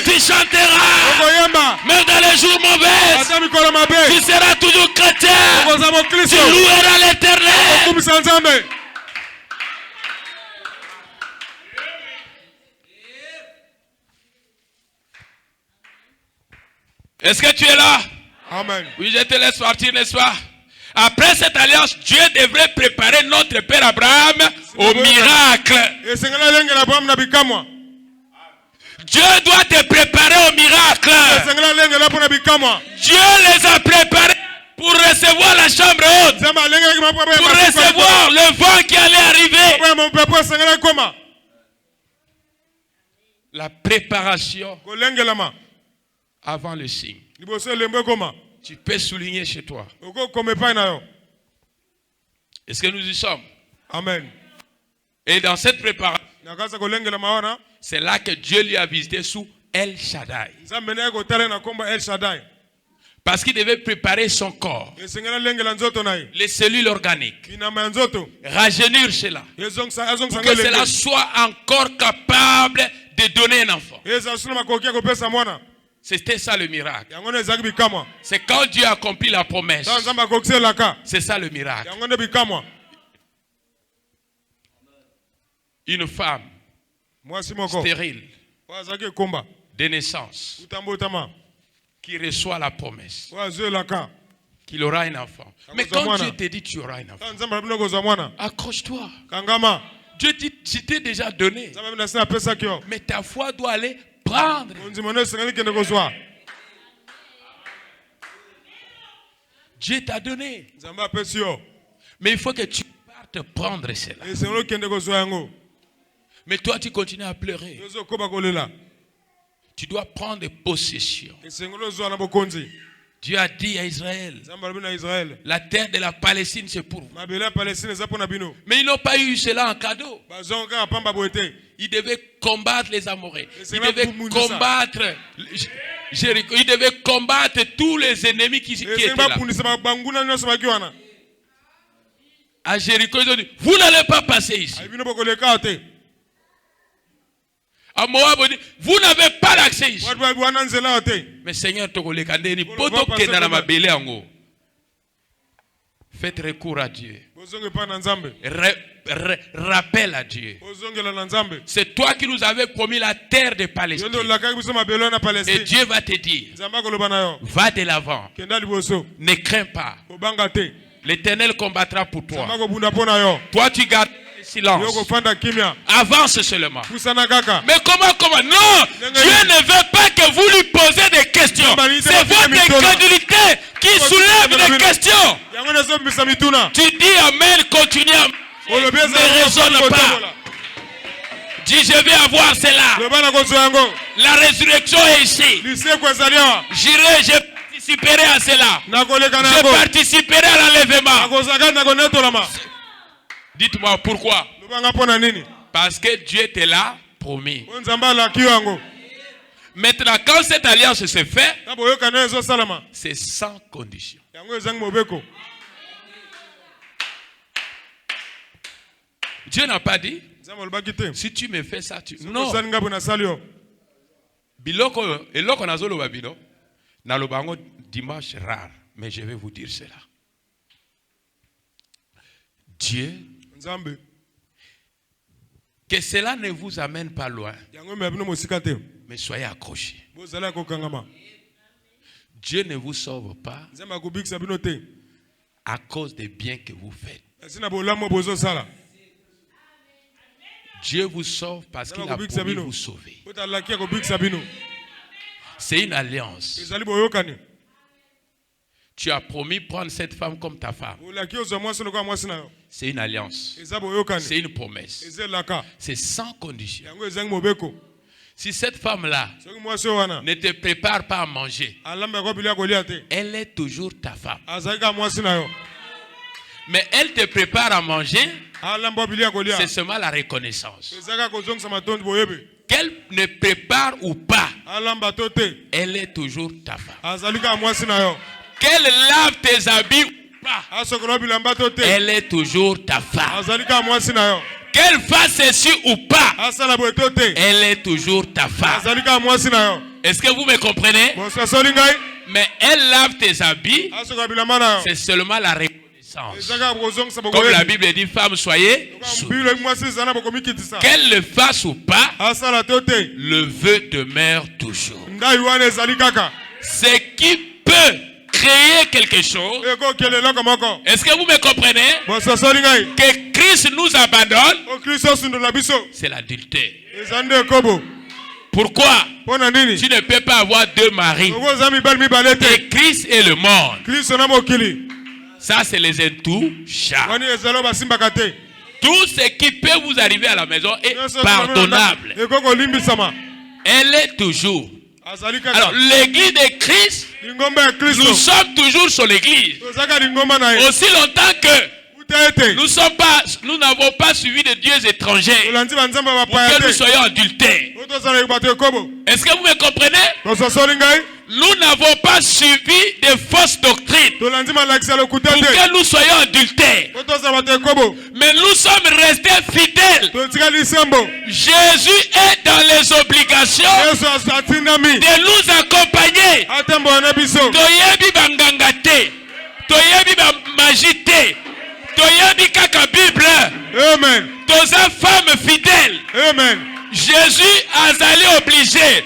tu chanteras. Même dans les jours mauvais, tu seras toujours chrétien. Tu loueras l'Éternel. Est-ce que tu es là? Amen. Oui, je te laisse partir, n'est-ce pas? Après cette alliance, Dieu devrait préparer notre père Abraham au miracle. Dieu doit te préparer au miracle. Dieu les a préparés pour recevoir la chambre haute. Pour recevoir le vent qui allait arriver. La préparation avant le signe. Tu peux souligner chez toi. Est-ce que nous y sommes? Amen. Et dans cette préparation, c'est là que Dieu lui a visité sous El Shaddai. Parce qu'il devait préparer son corps, les cellules organiques, rajeunir cela, pour que cela soit encore capable de donner un enfant. C'était ça le miracle. C'est quand Dieu a accompli la promesse. C'est ça le miracle. Une femme stérile de naissance qui reçoit la promesse qu'il aura un enfant. Mais quand Dieu te dit tu auras un enfant, accroche-toi. Dieu dit, je t'ai déjà donné. Mais ta foi doit aller prendre. Dieu t'a donné. Mais il faut que tu partes prendre cela. Mais toi tu continues à pleurer. Tu dois prendre possession. Dieu a dit à Israël, la terre de la Palestine c'est pour vous. Mais ils n'ont pas eu cela en cadeau. Ils devaient combattre les Amoréens. Ils devaient combattre Jéricho. Ils devaient combattre tous les ennemis qui étaient là. À Jéricho, ils ont dit, vous n'allez pas passer ici. À Moab, on dit, vous n'avez pas d'accès ici. Mais Seigneur, faites recours à Dieu. Rappelle à Dieu. C'est toi qui nous avais promis la terre de Palestine. Et Dieu va te dire, va de l'avant. Ne crains pas. L'Éternel combattra pour toi. Toi tu gardes silence. Avance seulement. Mais comment? Non! Dieu ne veut pas que vous lui posez des questions. C'est votre incrédulité qui soulève des questions. Tu dis Amen, continue à ne raisonne pas. Dis je vais avoir cela. La résurrection est ici. J'irai, je participerai à cela. Je participerai à l'enlèvement. Dites-moi pourquoi? Parce que Dieu te l'a promis. Maintenant, quand cette alliance se fait, c'est sans condition. Dieu n'a pas dit, si tu me fais ça, tu... Non. Biloko, eloko nazolo babilo, nalobango dimanche rare, mais je vais vous dire cela. Dieu, que cela ne vous amène pas loin, mais soyez accrochés. Dieu ne vous sauve pas à cause des biens que vous faites. Dieu vous sauve parce qu'il a promis vous sauver. C'est une alliance. Tu as promis prendre cette femme comme ta femme. C'est une alliance. C'est une promesse. C'est sans condition. Si cette femme-là ne te prépare pas à manger, elle est toujours ta femme. Mais elle te prépare à manger, c'est seulement la reconnaissance. Qu'elle ne prépare ou pas, elle est toujours ta femme. Qu'elle lave tes habits ou pas, elle est toujours ta femme. Qu'elle fasse ceci ou pas, elle est toujours ta femme. Est-ce que vous me comprenez? Mais elle lave tes habits, c'est seulement la reconnaissance. Comme la Bible dit, femme, soyez soumise. Qu'elle le fasse ou pas, le vœu demeure toujours. Ce qui peut créer quelque chose. Est-ce que vous me comprenez? Que Christ nous abandonne, c'est l'adultère. Pourquoi? Tu ne peux pas avoir deux maris. Et Christ est le monde. Ça, c'est les intouchables. Tout ce qui peut vous arriver à la maison est pardonnable. Elle est toujours Alors, l'église de Christ, nous sommes toujours sur l'église. Aussi longtemps que nous n'avons pas suivi de dieux étrangers pour que nous soyons adultères. Est-ce que vous me comprenez? Nous n'avons pas suivi de fausses doctrines pour que nous soyons adultères. Mais nous sommes restés fidèles. Jésus est dans les obligations de nous accompagner. Toyebi bangangate, toyebi magite, toyebi kaka Bible. Amen. Toza femme fidèle. Amen. Jésus a allé obligé.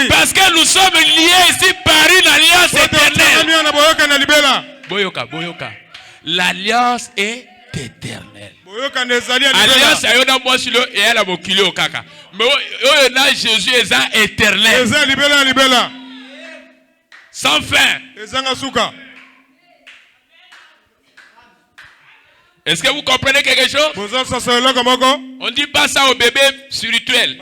Parce que nous sommes liés ici par une alliance éternelle. Boyoka. L'alliance est éternelle. Alliance ayona mwasilo et elle a bokili okaka. Mais là Jésus est éternel. Sans fin. Est-ce que vous comprenez quelque chose? On ne dit pas ça aux bébés spirituels.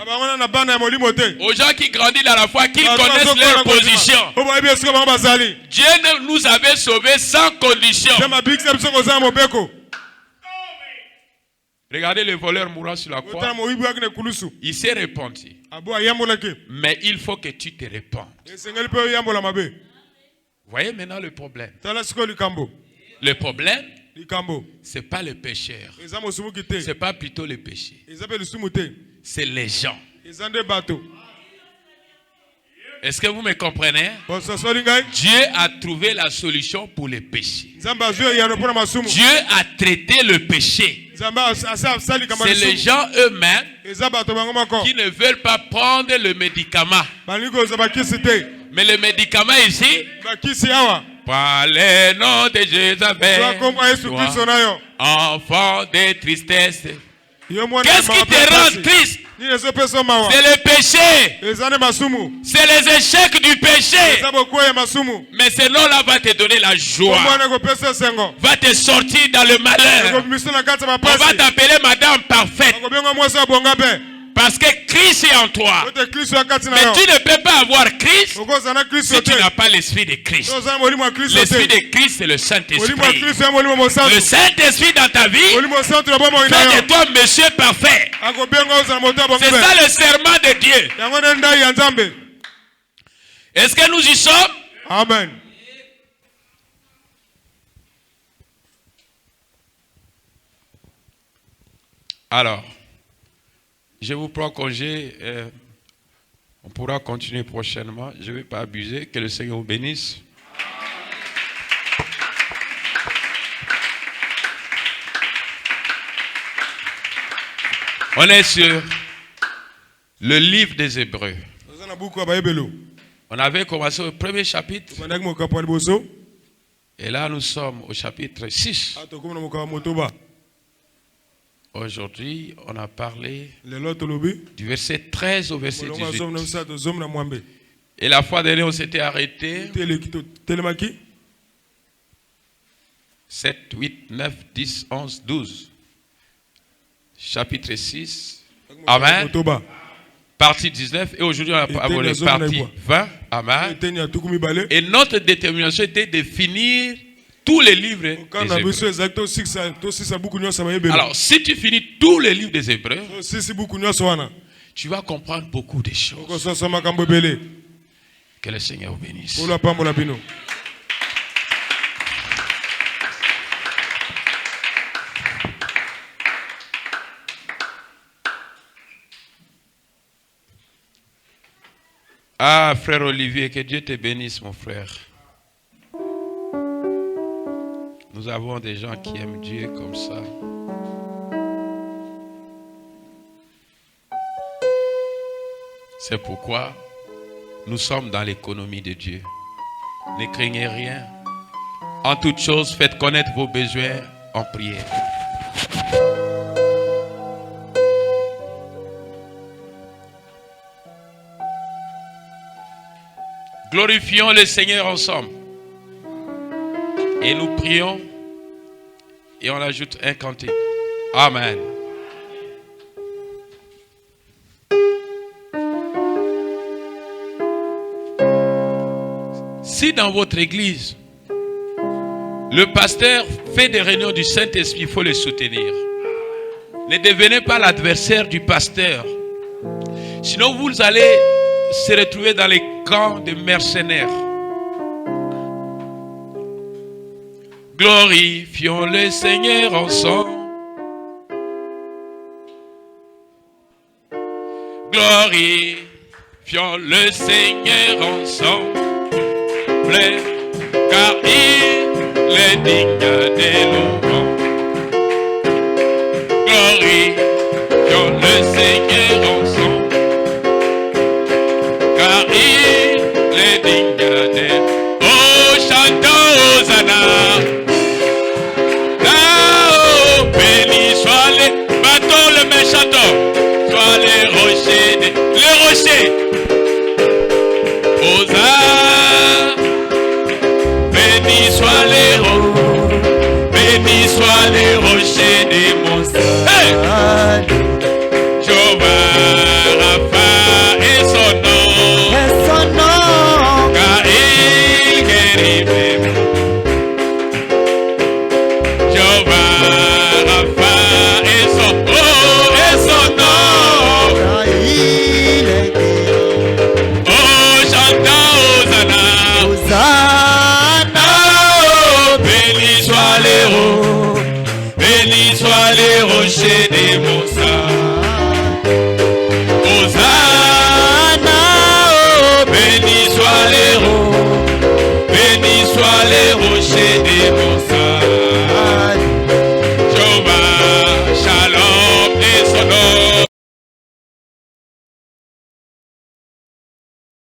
Aux gens qui grandissent dans la foi, qui connaissent leur position. Dieu nous avait sauvés sans condition. Regardez le voleur mourant sur la croix. Il s'est repenti. Mais il faut que tu te répandes. Voyez maintenant le problème. Le problème, ce n'est pas le pécheur. Ce n'est pas plutôt le péché. C'est les gens. Est-ce que vous me comprenez? Dieu a trouvé la solution pour les péchés. Dieu a traité le péché. C'est les gens eux-mêmes qui ne veulent pas prendre le médicament. Mais le médicament ici, par le nom de Jésus, enfant de tristesse. Qu'est-ce qui te rend triste? C'est le péché. C'est les échecs du péché. Mais ce nom-là va te donner la joie. Va te sortir dans le malheur. On va t'appeler Madame Parfaite. Parce que Christ est en toi. Mais tu ne peux pas avoir Christ si tu n'as pas l'esprit de Christ. L'esprit de Christ, c'est le Saint-Esprit. Le Saint-Esprit dans ta vie fait de toi monsieur parfait. C'est ça le serment de Dieu. Est-ce que nous y sommes? Amen. Alors, je vous prends congé. On pourra continuer prochainement. Je ne vais pas abuser. Que le Seigneur vous bénisse. On est sur le livre des Hébreux. On avait commencé au premier chapitre. Et là, nous sommes au chapitre 6. Aujourd'hui, on a parlé du verset 13 au verset 18. Et la fois dernière, on s'était arrêté 7, 8, 9, 10, 11, 12. Chapitre 6. Amen. Partie 19. Et aujourd'hui, on a parlé partie 20. Amen. Et notre détermination était de finir tous les livres des Hébreux. Alors, si tu finis tous les livres des Hébreux, tu vas comprendre beaucoup de choses. Que le Seigneur vous bénisse. Ah, frère Olivier, que Dieu te bénisse, mon frère. Nous avons des gens qui aiment Dieu comme ça. C'est pourquoi nous sommes dans l'économie de Dieu. Ne craignez rien. En toute chose, faites connaître vos besoins en prière. Glorifions le Seigneur ensemble. Et nous prions et on ajoute un cantique. Amen. Si dans votre église, le pasteur fait des réunions du Saint-Esprit, il faut le soutenir. Ne devenez pas l'adversaire du pasteur. Sinon, vous allez se retrouver dans les camps de mercenaires. Glorifions le Seigneur ensemble. Glorifions le Seigneur ensemble. Car il est digne de louange. Glorifions le Seigneur ensemble. Car il est digne de... Oh, chantons Hosanna. Là-haut, béni soit les bateaux, le méchant, soit les rochers, les rochers. Hosanna, béni soit les rochers des